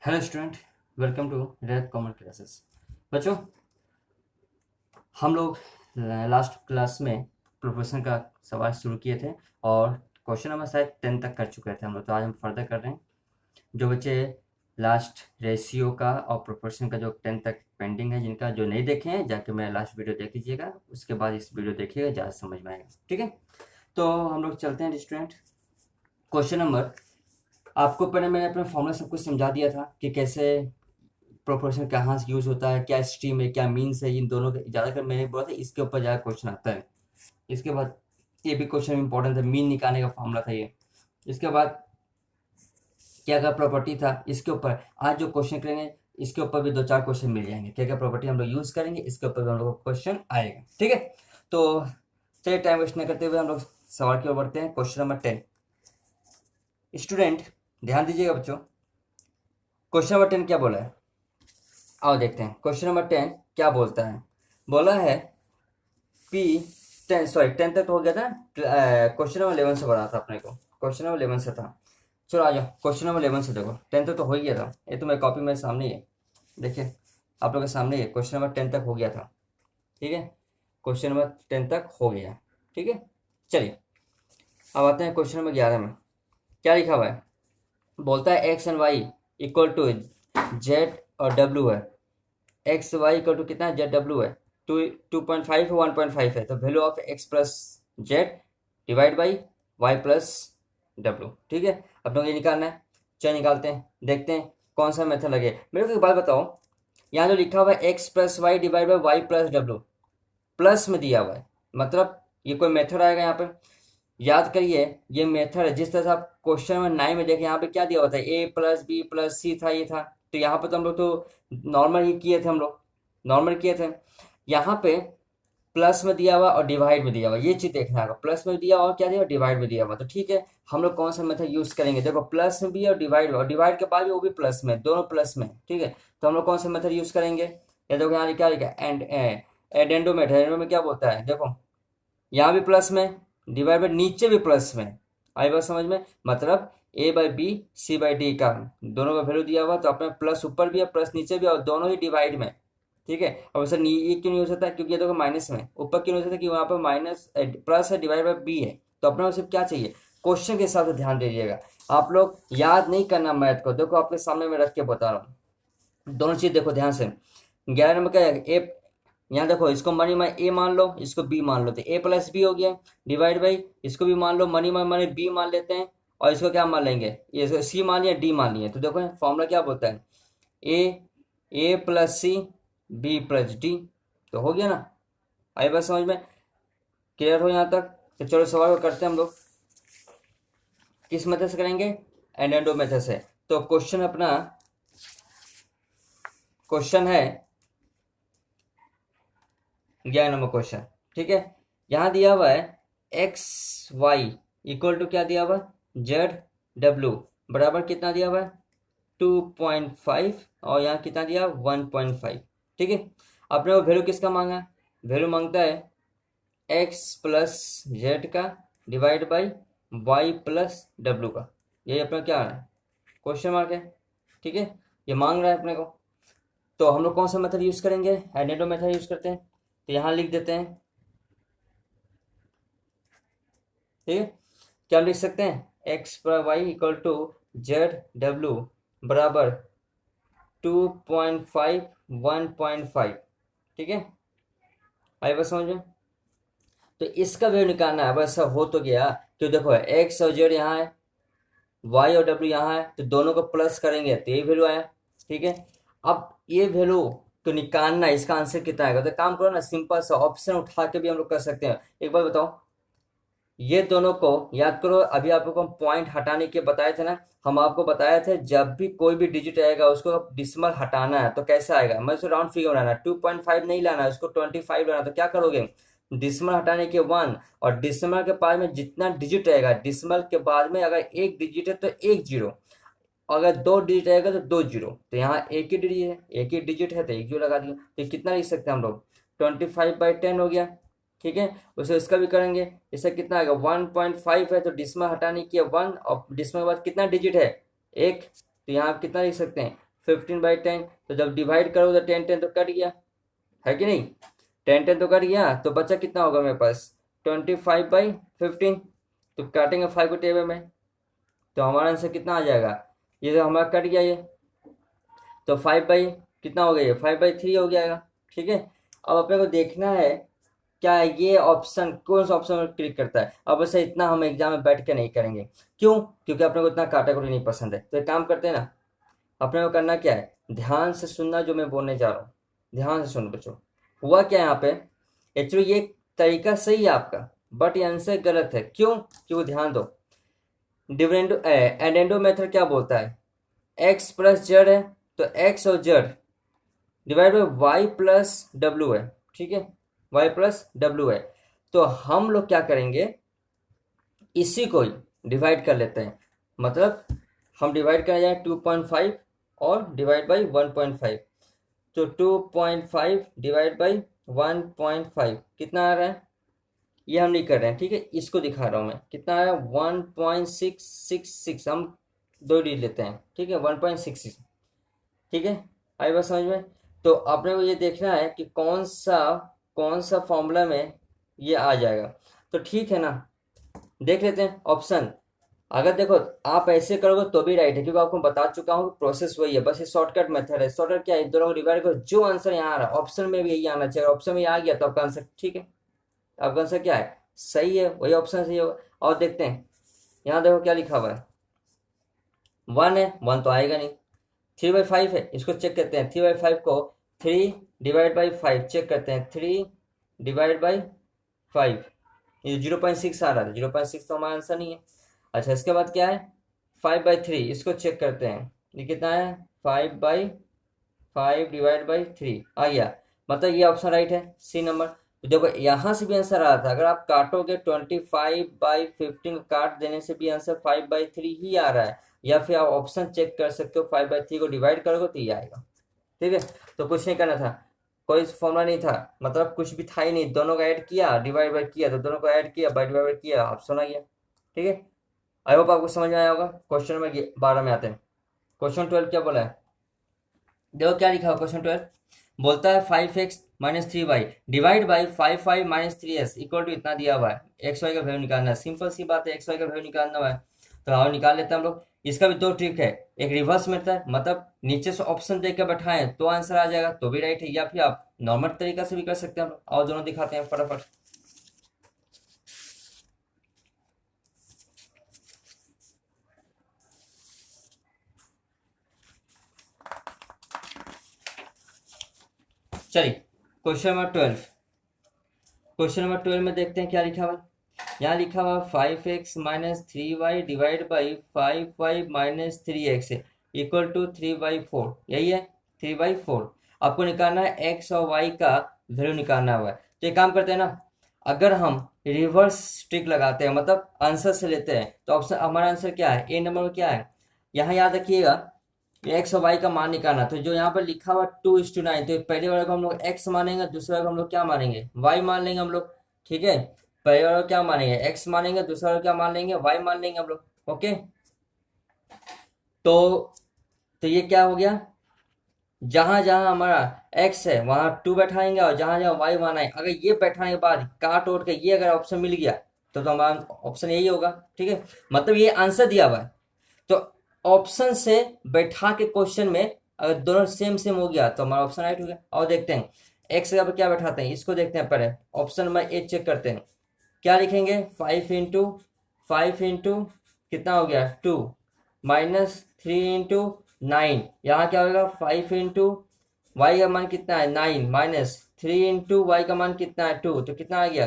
Hello student, welcome to red common classes. बच्चों, हम लोग लास्ट क्लास में प्रोपोर्शन का सवाल शुरू किए थे और क्वेश्चन नंबर शायद 10 तक कर चुके थे हम लोग। तो आज हम फर्दर कर रहे हैं। जो बच्चे लास्ट रेशियो का और प्रोपोर्शन का जो 10 तक पेंडिंग है, जिनका जो नहीं देखे हैं, जाके मेरा लास्ट वीडियो देख लीजिएगा। उसके बाद इस वीडियो देखिएगा, ज़्यादा समझ में आएगा। ठीक है, तो हम लोग चलते हैं स्टूडेंट। क्वेश्चन नंबर, आपको पहले मैंने अपना फॉर्मूला सब कुछ समझा दिया था कि कैसे प्रोपोर्शन कहाँ से यूज होता है, क्या स्ट्रीम है, क्या मीन्स है। इन दोनों के ज़्यादातर मैंने बोला था इसके ऊपर ज़्यादा क्वेश्चन आता है। इसके बाद ये भी क्वेश्चन इंपॉर्टेंट था, मीन निकालने का फॉर्मूला था ये। इसके बाद क्या क्या प्रॉपर्टी था, इसके ऊपर आज जो क्वेश्चन करेंगे इसके ऊपर भी दो चार क्वेश्चन मिल जाएंगे। क्या क्या प्रॉपर्टी हम लोग यूज करेंगे, इसके ऊपर भी हम लोग को क्वेश्चन आएगा। ठीक है, तो चलिए टाइम वेस्ट न करते हुए हम लोग सवाल की ओर बढ़ते हैं। Question number 10। स्टूडेंट ध्यान दीजिएगा बच्चों, क्वेश्चन नंबर 10 क्या बोला है, आओ देखते हैं। क्वेश्चन नंबर 10 क्या बोलता है। बोला है पी 10 तक तो हो गया था। क्वेश्चन नंबर 11 से बढ़ा था अपने को, क्वेश्चन नंबर 11 से था। चलो आ जाओ क्वेश्चन नंबर 11 से। देखो 10 तक तो हो ही गया था, ये तो मेरी कॉपी मेरे सामने ही है। देखिए आप लोग के सामने ही है, क्वेश्चन नंबर 10 तक हो गया था। ठीक है, क्वेश्चन नंबर 10 तक हो गया। ठीक है, चलिए अब आते हैं क्वेश्चन नंबर 11 में। क्या लिखा हुआ है, बोलता है x and y equal to z और डब्ल्यू है। एक्स वाई इक्वल टू कितना है, जेड डब्ल्यू है। 2.5 है, 1.5 है। तो value of x plus z divide by y plus डब्ल्यू। ठीक है, अब लोग ये निकालना है। चलिए निकालते हैं, देखते हैं कौन सा मेथड लगे। मेरे को एक बात बताओ, यहाँ जो लिखा हुआ है x plus y divide by y plus डब्ल्यू, प्लस में दिया हुआ है, मतलब ये कोई मेथड आएगा यहाँ पे। याद करिए ये मेथड है। जिस तरह से आप क्वेश्चन नंबर 9 में देखें, यहाँ पे क्या दिया हुआ था, ए प्लस बी प्लस सी था, ये था। तो यहाँ पे तो हम लोग तो नॉर्मल ही किए थे, हम लोग नॉर्मल किए थे। यहाँ पे प्लस में दिया हुआ और डिवाइड में दिया हुआ, ये चीज देखना है। प्लस में दिया हुआ और क्या दिया हुआ, डिवाइड में दिया हुआ। तो ठीक है, हम लोग कौन सा मेथड यूज करेंगे। देखो प्लस में भी और डिवाइड में, और डिवाइड के बाद भी वो भी प्लस में, दोनों प्लस में। ठीक है, तो हम लोग कौन सा मेथड यूज करेंगे। ये देखो यहाँ क्या लिखा है, एडेंडो मेथड। एडेंडो में क्या बोलता है, देखो यहाँ भी प्लस में, डिवाइड बाई नीचे भी प्लस में। आई बात समझ में, मतलब A by B C by D का दोनों का वैल्यू दिया हुआ, तो अपने प्लस ऊपर भी है प्लस नीचे भी, और दोनों ही डिवाइड में। ठीक है, अब सर ये क्यों नहीं हो सकता, क्योंकि ये देखो माइनस में। ऊपर क्यों नहीं हो सकता, कि वहाँ पर माइनस प्लस है, डिवाइड बाई बी है। तो अपने को सिर्फ क्या चाहिए, क्वेश्चन के हिसाब से ध्यान दीजिएगा। आप लोग याद नहीं करना मैथ को, देखो आपके सामने में रख के बता रहा हूँ। दोनों चीज देखो ध्यान से। 11 नंबर क्या है, ए। यहाँ देखो इसको मनी में ए मान लो, इसको बी मान लो, तो ए प्लस बी हो गया। डिवाइड बाई इसको भी मान लो, मनी में मनी बी मान लेते हैं, और इसको क्या मान लेंगे, ये सी मान लिया, डी मान लिया। तो देखो फॉर्मूला क्या बोलता है, A plus C B plus D. तो हो गया ना, आई बात समझ में, क्लियर हो यहाँ तक। तो चलो सवाल को करते हैं हम लोग। किस मेथड से करेंगे, एंडेंडो मेथड से। तो क्वेश्चन अपना क्वेश्चन है 11 नंबर क्वेश्चन। ठीक है, यहाँ दिया हुआ है एक्स वाई इक्वल टू क्या दिया हुआ है, जेड डब्ल्यू बराबर कितना दिया हुआ है, 2.5, और यहाँ कितना दिया 1.5। ठीक है, अपने को वैल्यू किसका मांगा है, वैल्यू मांगता है एक्स प्लस जेड का डिवाइड बाई वाई प्लस डब्ल्यू का। ये अपना क्या है, क्वेश्चन मार्क है। ठीक है, ये मांग रहा है अपने को। तो हम लोग कौन सा मेथड यूज करेंगे, एडेंडो मेथड यूज करते हैं। तो यहाँ लिख देते हैं। ठीक है, क्या लिख सकते हैं, एक्स पर वाई इक्वल टू जेड डब्ल्यू बराबर 2.5 1.5। ठीक है, आई बस समझ में। तो इसका वैल्यू निकालना है। अब ऐसा हो तो गया, तो देखो एक्स और जेड यहाँ है, वाई और डब्ल्यू यहाँ है, तो दोनों को प्लस करेंगे तो ये वैल्यू आया। ठीक है, अब ये वैल्यू तो निकालना है, इसका आंसर कितना आएगा। तो काम करो ना, सिंपल सा ऑप्शन उठा के भी हम लोग कर सकते हैं। एक बार बताओ, ये दोनों को याद करो। अभी आप लोगों को पॉइंट हटाने के बताए थे ना, हम आपको बताए थे जब भी कोई भी डिजिट आएगा उसको डिसिमल हटाना है तो कैसे आएगा, मतलब उसको राउंड फिगर बनाना है। 2.5 नहीं लाना है, उसको 25 लाना है। तो क्या करोगे, डिसिमल हटाने के 1, और डिसिमल के बाद में जितना डिजिट आएगा, डिसिमल के बाद में अगर एक डिजिट है तो एक जीरो, अगर दो डिजिट आएगा तो दो जीरो। तो यहाँ एक ही डिजिट है, एक ही डिजिट है तो एक जीरो लगा दिया। तो कितना लिख सकते हैं हम लोग, 25/10 हो गया। ठीक है, उसे इसका भी करेंगे। इससे कितना आएगा, 1.5 है, तो डिसमल हटाने की 1, और डिसमल के बाद कितना डिजिट है, एक। तो यहाँ आप कितना लिख सकते हैं, 15/10, तो जब डिवाइड करो तो 10 तो कट गया, है कि नहीं? 10 तो कट गया, तो बचा कितना होगा मेरे पास? 25/15। तो काटेंगे 5 को टेबल में, तो हमारा आंसर कितना आ जाएगा? ये तो हमारा कट गया ये, तो 5 कितना हो गया? ये 5/3 हो जाएगा। ठीक है, अब अपने को देखना है क्या ये ऑप्शन, कौन सा ऑप्शन क्लिक करता है। अब वैसे इतना हम एग्जाम में बैठ के नहीं करेंगे, क्यों? क्योंकि अपने को इतना काटाकुटी नहीं पसंद है। तो एक काम करते हैं ना, अपने को करना क्या है, ध्यान से सुनना जो मैं बोलने जा रहा हूँ, ध्यान से सुनो बच्चों। हुआ क्या है यहाँ पे, एक्चुअली ये तरीका सही है आपका, बट ये आंसर गलत है। क्यों? क्यों, ध्यान दो। डिविडेंडो एडेंडो मेथड क्या बोलता है, एक्स प्लस जेड है, तो एक्स और z divide by y plus डब्ल्यू है। ठीक है, वाई प्लस डब्ल्यू है। तो हम लोग क्या करेंगे, इसी को ही डिवाइड कर लेते हैं। मतलब हम डिवाइड करने जाए 2.5 और डिवाइड बाई 1.5, तो 2.5 डिवाइड बाई 1.5 कितना आ रहा है, ये हम नहीं कर रहे हैं। ठीक है, इसको दिखा रहा हूँ मैं, कितना आ रहा है? 1.666। हम दो डिजिट लेते हैं। ठीक है, 1.66। ठीक है, आई बात समझ में? तो आपने को ये देखना है कि कौन सा फॉर्मूला में ये आ जाएगा। तो ठीक है ना, देख लेते हैं ऑप्शन। अगर देखो आप ऐसे करोगे तो भी राइट है, क्योंकि आपको बता चुका हूँ प्रोसेस वही है, बस ये शॉर्टकट मेथड है। शॉर्टकट क्या है, इन दोनों को डिवाइड करो, जो आंसर यहाँ आ रहा है ऑप्शन में भी यही आना चाहिए। ऑप्शन में आ गया तो आपका आंसर ठीक है, आपका आंसर क्या है, सही है, वही ऑप्शन सही होगा। और देखते हैं यहाँ, देखो क्या लिखा हुआ है, 1 है, 1 तो आएगा नहीं। 3/5 है, इसको चेक करते हैं। 3/5 को 3 डिवाइड बाई 5 चेक करते हैं। 3 डिवाइड बाई 5, ये 0.6 आ रहा था, 0.6 तो हमारा आंसर नहीं है। अच्छा, इसके बाद क्या है, 5/3, इसको चेक करते हैं, ये कितना है? 5/5 डिवाइड बाई 3 आ गया, मतलब ये ऑप्शन राइट है, सी नंबर। तो देखो यहाँ से भी आंसर आ रहा था, अगर आप काटोगे 25/15 को काट देने से भी आंसर 5/3 ही आ रहा है, या फिर आप ऑप्शन चेक कर सकते हो, 5/3 को डिवाइड करोगे तो ये आएगा। ठीक है, तो कुछ नहीं करना था, कोई फॉर्मूला नहीं था, मतलब कुछ भी था ही नहीं, दोनों को ऐड किया, डिवाइड बाई किया, तो दोनों को ऐड किया, बाई डिवाइड किया, ऑप्शन आ गया। ठीक है, आई होप आपको समझ में आया होगा। क्वेश्चन नंबर 12 में आते हैं। क्वेश्चन 12 क्या बोला है, देखो क्या लिखा है क्वेश्चन 12, बोलता है 5x-3y divide by 5y-3s equal to इतना दिया हुआ है, एक्स वाई का वैल्यू निकालना है। सिंपल सी बात है, एक्स वाई का वैल्यू निकालना है, तो आओ निकाल लेते हैं हम लोग। इसका भी दो ट्रिक है, एक रिवर्स मेथड, मतलब नीचे से ऑप्शन देकर बैठाएं तो आंसर आ जाएगा, तो भी राइट है, या फिर आप नॉर्मल तरीका से भी कर सकते हैं। और दोनों दिखाते हैं फटाफट। चलिए क्वेश्चन नंबर 12, क्वेश्चन नंबर 12 में देखते हैं क्या लिखा हुआ है। यहाँ लिखा हुआ 5x-3y divide by 5y-3x equal to 3/4, यही है 3/4। आपको निकालना है x और y का वैल्यू निकालना हुआ है। तो एक काम करते हैं ना, अगर हम रिवर्स ट्रिक लगाते हैं, मतलब आंसर से लेते हैं, तो ऑप्शन हमारा आंसर क्या है, ए नंबर में क्या है, यहाँ याद रखिएगा एक्स और वाई का मान निकालना। तो जो यहाँ पर लिखा हुआ 2:9, तो पहले वाले को हम लोग एक्स मानेंगे, दूसरे वाले को हम लोग क्या मानेंगे, वाई मान लेंगे हम लोग। ठीक है, पहले वाले को क्या मानेंगे, एक्स मानेंगे, दूसरे वाले को क्या मान लेंगे, वाई मान लेंगे हम लोग। ओके, तो ये क्या हो गया, जहां जहां हमारा एक्स है वहां 2 बैठाएंगे, और जहां जहां वाई माना है, अगर ये बैठाने के बाद काट ओट के ये अगर ऑप्शन मिल गया तो हमारा ऑप्शन यही होगा। ठीक है, मतलब ये आंसर दिया हुआ है, तो ऑप्शन से बैठा के क्वेश्चन में अगर दोनों सेम सेम हो गया तो हमारा ऑप्शन राइट हो गया। और देखते हैं एक्स जगह पर क्या बैठाते हैं, इसको देखते हैं पहले। ऑप्शन नंबर ए चेक करते हैं, क्या लिखेंगे, 5 इंटू कितना हो गया 2, -3 इंटू 9, यहाँ क्या होगा 5 इंटू वाई का मान कितना है 9, -3 इंटू वाई का मान कितना है 2, तो कितना आ गया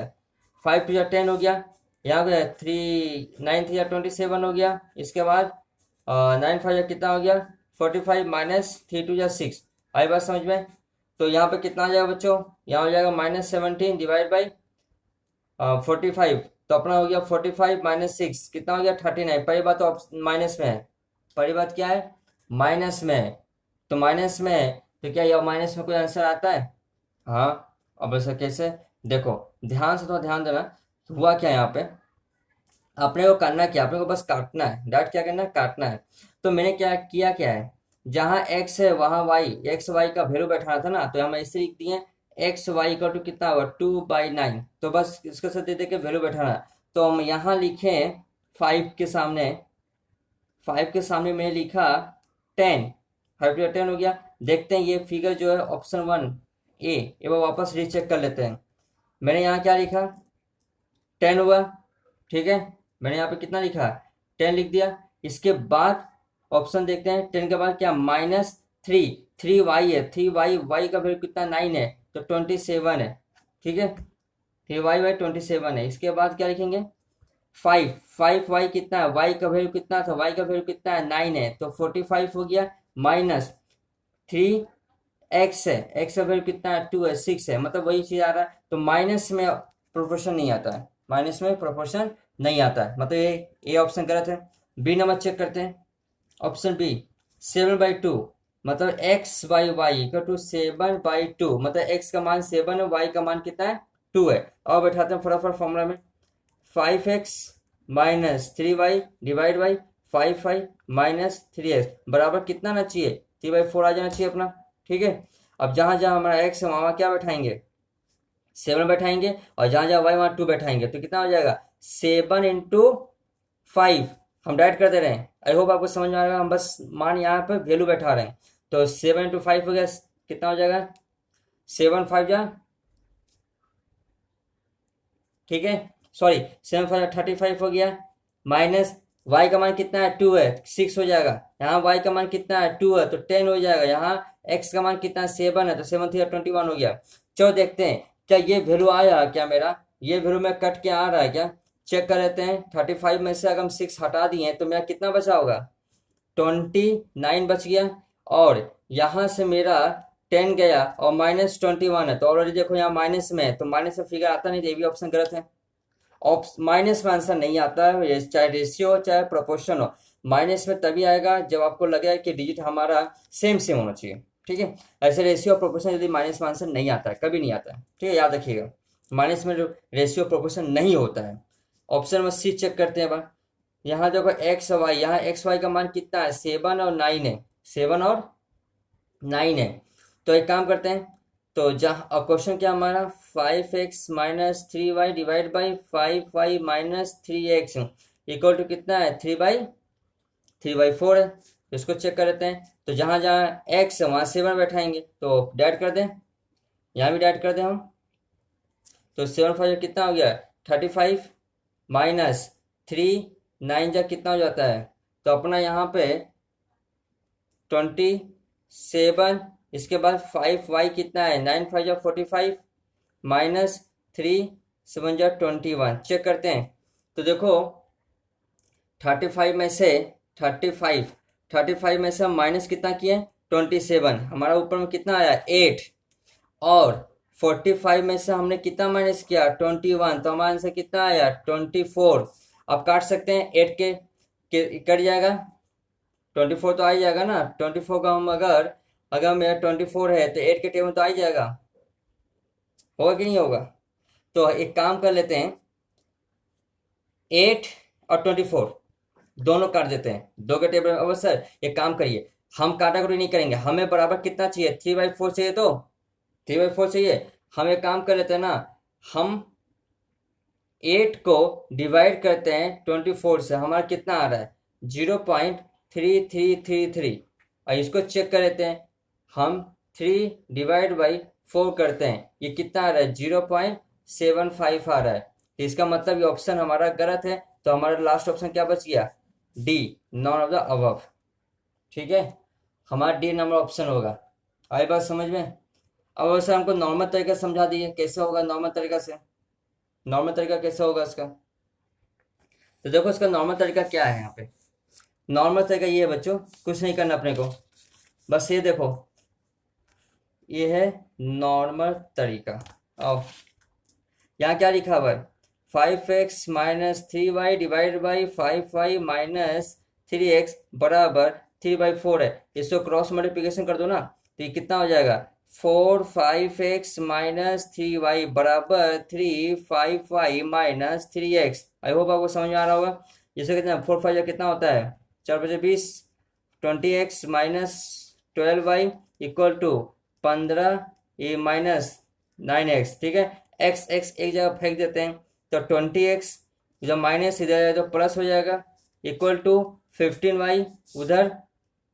5 2 10 हो गया। यहाँ पे 3 9 3 27 हो गया। इसके बाद 9 5 कितना हो गया 45, -3 2 6। आई बात समझ में? तो यहाँ पे कितना आ जाएगा बच्चों, यहाँ हो जाएगा -17 डिवाइड बाई 45, तो अपना हो गया 45 - 6 कितना हो गया 39। पहली बात तो माइनस में है, पहली बात क्या है, माइनस में है, तो माइनस में है तो क्या यह माइनस में कोई आंसर आता है? हाँ, अब ऐसा कैसे, देखो ध्यान से, तो ध्यान देना। हुआ क्या यहाँ पे, अपने को करना क्या, अपने को बस काटना है, डाट क्या करना है, काटना है। तो मैंने क्या किया, क्या है जहाँ x है वहाँ y, एक्स वाई का वैल्यू बैठाना था ना, तो हम ऐसे लिख दिए एक्स वाई का टू कितना होगा 2/9। तो बस इसके साथ दे दे के वैल्यू बैठाना। तो हम यहाँ लिखें 5 के सामने मैंने लिखा 10, 5 हो गया। देखते हैं ये फिगर जो है ऑप्शन 1 ए, एक बार वापस रीचेक कर लेते हैं। मैंने यहाँ क्या लिखा 10 हुआ, ठीक है। मैंने यहाँ पे कितना लिखा 10 लिख दिया। इसके बाद ऑप्शन देखते हैं 10 के बाद क्या -3, 3y है, 3y, y का वैल्यू कितना 9 है तो 27 है, ठीक है। 3y/27 है। इसके बाद क्या लिखेंगे 5y कितना है, y का वैल्यू कितना था, y का वैल्यू कितना है 9 है तो 45 हो गया। -3x है, x का वैल्यू कितना है 2 है, 6 है, मतलब वही चीज आ रहा है। तो माइनस में प्रोपोर्शन नहीं आता है, माइनस में प्रोपोर्शन नहीं आता है, मतलब ये ऑप्शन गलत है। बी नंबर चेक करते हैं, ऑप्शन बी 7/2, मतलब x/y इक्वल टू 7/2, मतलब x का मान 7 है, y का मान कितना है 2 है। और बैठाते हैं फटाफट फॉर्मूला में 5x - 3y divide by 5y - 3x बराबर कितना आना चाहिए 3/4 आ जाना चाहिए अपना, ठीक है। अब जहाँ जहाँ हमारा x है वहाँ क्या बैठाएंगे 7 बैठाएंगे, और जहाँ जहाँ y वहाँ 2 बैठाएंगे, तो कितना हो जाएगा 7 इंटू 5। हम डायरेक्ट कर दे रहे हैं, आई होप आपको समझ में आ रहा है। हम बस मान यहाँ पर वैल्यू बैठा रहे हैं, तो 7 इंटू 5 हो गया, कितना हो जाएगा 7 5 जा, ठीक है, सॉरी 7 5 35 हो गया। माइनस y का मान कितना है 2 है, 6 हो जाएगा। यहाँ y का मान कितना है 2 है तो 10 हो जाएगा। यहाँ x का मान कितना है 7 है तो 7 3 21 हो गया। चलो देखते हैं क्या ये वैल्यू आया क्या, मेरा ये वैल्यू में कट के आ रहा है क्या, चेक कर लेते हैं। 35 में से अगर हम 6 हटा दिए तो मेरा कितना बचा होगा 29 बच गया। और यहाँ से मेरा 10 गया और -21 है, तो ऑलरेडी देखो यहाँ माइनस में है, तो माइनस में फिगर आता नहीं, तो ये भी ऑप्शन गलत है। माइनस में आंसर नहीं आता है, चाहे रेशियो हो चाहे प्रोपोर्शन हो। माइनस में तभी आएगा जब आपको लगे कि डिजिट हमारा सेम सेम होना चाहिए, ठीक है। ऐसे रेशियो और प्रोपोर्शन यदि माइनस में आंसर नहीं आता है, कभी नहीं आता है, ठीक है, याद रखिएगा। माइनस में जो रेशियो प्रोपोर्शन नहीं होता है। ऑप्शन नंबर सी चेक करते हैं बार। यहाँ देखो एक्स वाई, यहाँ एक्स वाई का मान कितना है 7 और 9 है, 7 और 9 है। तो एक काम करते हैं, तो जहाँ क्वेश्चन क्या हमारा 5x - 3y divide by 5y - 3x equal to कितना है 3/4 है। तो इसको चेक कर लेते हैं, तो जहाँ जहाँ x है वहाँ 7 बैठाएंगे, तो डैड कर दें, यहाँ भी डैड कर दें हम। तो 7 5 कितना हो गया 35 माइनस 3 9 जा कितना हो जाता है, तो अपना यहाँ पे 27। इसके बाद 5y कितना है 9 5 जा 45 माइनस 3 7 जा 21। चेक करते हैं, तो देखो 35 में से 35 में से हम माइनस कितना किए 27, हमारा ऊपर में कितना आया 8। और 45 में से हमने कितना माइनस किया 21, तो हमारा आंसर कितना आया 24। अब काट सकते हैं 8 के कट जाएगा 24 तो आ ही जाएगा ना। 24 का हम अगर अगर मेरा 24 है तो 8 के टेबल तो आ ही जाएगा, होगा कि नहीं होगा। तो एक काम कर लेते हैं 8 और 24 दोनों काट देते हैं, 2 के टेबल। अब सर एक काम करिए, हम काटाकुटी नहीं करेंगे, हमें बराबर कितना चाहिए 3/4 चाहिए, तो 3/4 चाहिए। हम एक काम कर लेते हैं ना, हम 8 को डिवाइड करते हैं 24 से, हमारा कितना आ रहा है 0.3333। और इसको चेक कर लेते हैं, हम 3 डिवाइड बाई 4 करते हैं, ये कितना आ रहा है 0.75 आ रहा है। तो इसका मतलब ये ऑप्शन हमारा गलत है, तो हमारा लास्ट ऑप्शन क्या बच गया D, none of the above, ठीक है। हमारा डी नंबर ऑप्शन होगा। आई बात समझ में। अब वैसे हमको नॉर्मल तरीका समझा दिए कैसे होगा, नॉर्मल तरीका से, नॉर्मल तरीका कैसे होगा इसका। तो देखो इसका नॉर्मल तरीका क्या है, यहाँ पे नॉर्मल तरीका ये है बच्चों, कुछ नहीं करना अपने को, बस ये देखो ये है नॉर्मल तरीका। और यहाँ क्या लिखा हुआ है 5x - 3y divide by 5y - 3x बराबर 3/4 है। इसको क्रॉस मल्टीप्लिकेशन कर दो ना, तो ये कितना हो जाएगा 4 5x - 3y बराबर 3 5y - 3x। आई होप आपको समझ में आ रहा होगा। जैसे कितना 4 5 कितना होता है 4 5 20, 20x minus 12y equal to 15 ये माइनस 9x, ठीक है। x x एक जगह फेंक देते हैं तो 20x जब माइनस इधर तो प्लस हो जाएगा इक्वल टू 15y उधर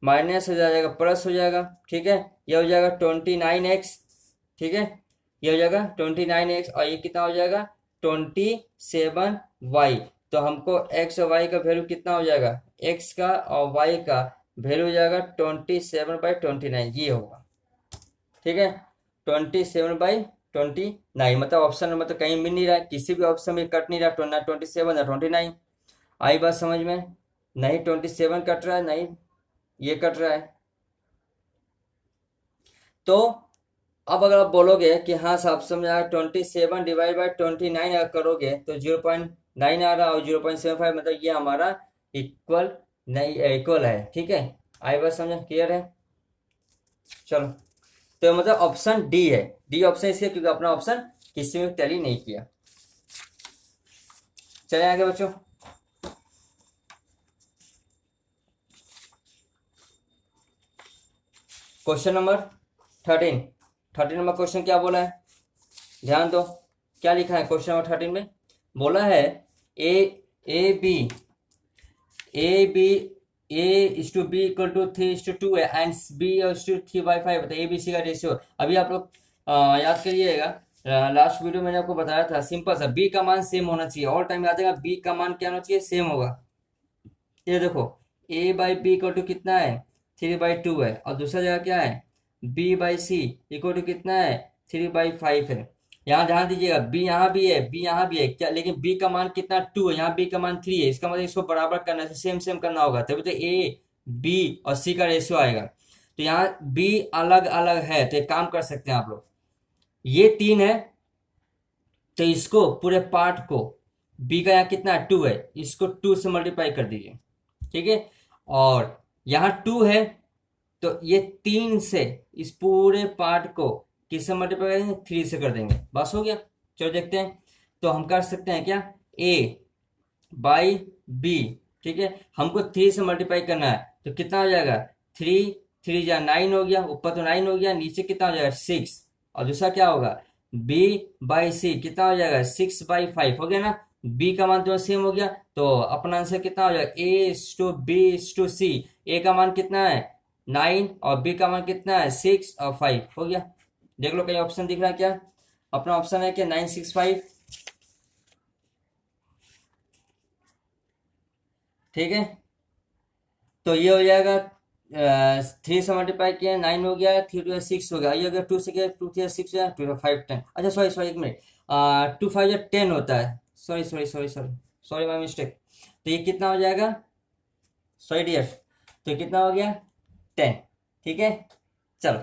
माइनस हो जाएगा प्लस हो जाएगा, ठीक है। ये हो जाएगा 29x, ठीक है। ये हो जाएगा 29x और ये कितना हो जाएगा 27y। तो हमको x और y का वैल्यू कितना हो जाएगा, x का और y का वैल्यू हो जाएगा 27/29, ये होगा, ठीक है। 27/29 मतलब ऑप्शन नंबर तो कहीं मिल नहीं रहा है, किसी भी ऑप्शन में कट नहीं रहा, ना 27 ना 29। आई बात समझ में, नहीं 27 कट रहा है नहीं ये कट रहा है। तो अब अगर आप बोलोगे कि हाँ साहब समझ आया 27 डिवाइड बाई 29 अगर करोगे तो 0.9 आ रहा और 0.75 मतलब ये हमारा इक्वल नहीं इक्वल है, ठीक है। आई बात समझ क्लियर है। चलो तो मतलब ऑप्शन डी है, डी ऑप्शन इसलिए क्योंकि अपना ऑप्शन किसी में टैली नहीं किया। चले आगे बच्चों, क्वेश्चन नंबर 13 नंबर क्वेश्चन क्या बोला है, ध्यान दो क्या लिखा है क्वेश्चन नंबर 13 में। बोला है A/B इक्वल टू 3:2 है एंड B/3/5 बताइए ABC का रेशियो। अभी आप लोग याद करिएगा, लास्ट वीडियो मैंने आपको बताया था सिंपल सा, B का मान सेम होना चाहिए, ऑल टाइम याद रहेगा B का मान क्या होना चाहिए, सेम होगा। ये देखो A/B इक्वल टू कितना है 3/2 है और दूसरा जगह क्या है B/C इक्वल टू कितना है 3/5 है। यहाँ ध्यान दीजिएगा B यहाँ भी है B यहाँ भी है क्या, लेकिन B का मान कितना 2 है, यहाँ B का मान 3 है, इसका मतलब इसको बराबर करना है, सेम सेम करना होगा तभी तो A B और C का रेशियो आएगा। तो यहाँ B अलग अलग है तो एक काम कर सकते हैं आप लोग, ये 3 है तो इसको पूरे पार्ट को B का यहाँ कितना 2 है, इसको 2 से मल्टीप्लाई कर दीजिए, ठीक है। और यहाँ 2 है तो ये 3 से इस पूरे पार्ट को किससे मल्टीप्लाई करेंगे 3 से कर देंगे, बस हो गया। चलो देखते हैं, तो हम कर सकते हैं क्या A/B, ठीक है। हमको 3 से मल्टीप्लाई करना है तो कितना हो जाएगा 3 जा 9 हो गया, ऊपर तो 9 हो गया, नीचे कितना हो जाएगा 6 और दूसरा क्या होगा B/C कितना हो जाएगा 6/5 हो गया ना। B का मान तो सेम हो गया तो अपना आंसर कितना हो जाएगा A/B/C। A का मान कितना है 9 और B का मान कितना है 6 और 5 हो गया। देख लो कहीं ऑप्शन दिख रहा है क्या, अपना ऑप्शन है क्या 9 6 5, ठीक है। तो ये हो जाएगा 3 से मल्टीप्लाई किया 9 हो गया, 3 2 6 हो गया, ये अगर 2 से किया 2 3 6 हो गया, 2 5 10, अच्छा सॉरी 1 मिनट 2 5 10 होता है, सॉरी माय मिस्टेक। तो ये कितना हो जाएगा सॉरी डियर, तो कितना हो गया 10, ठीक है। चलो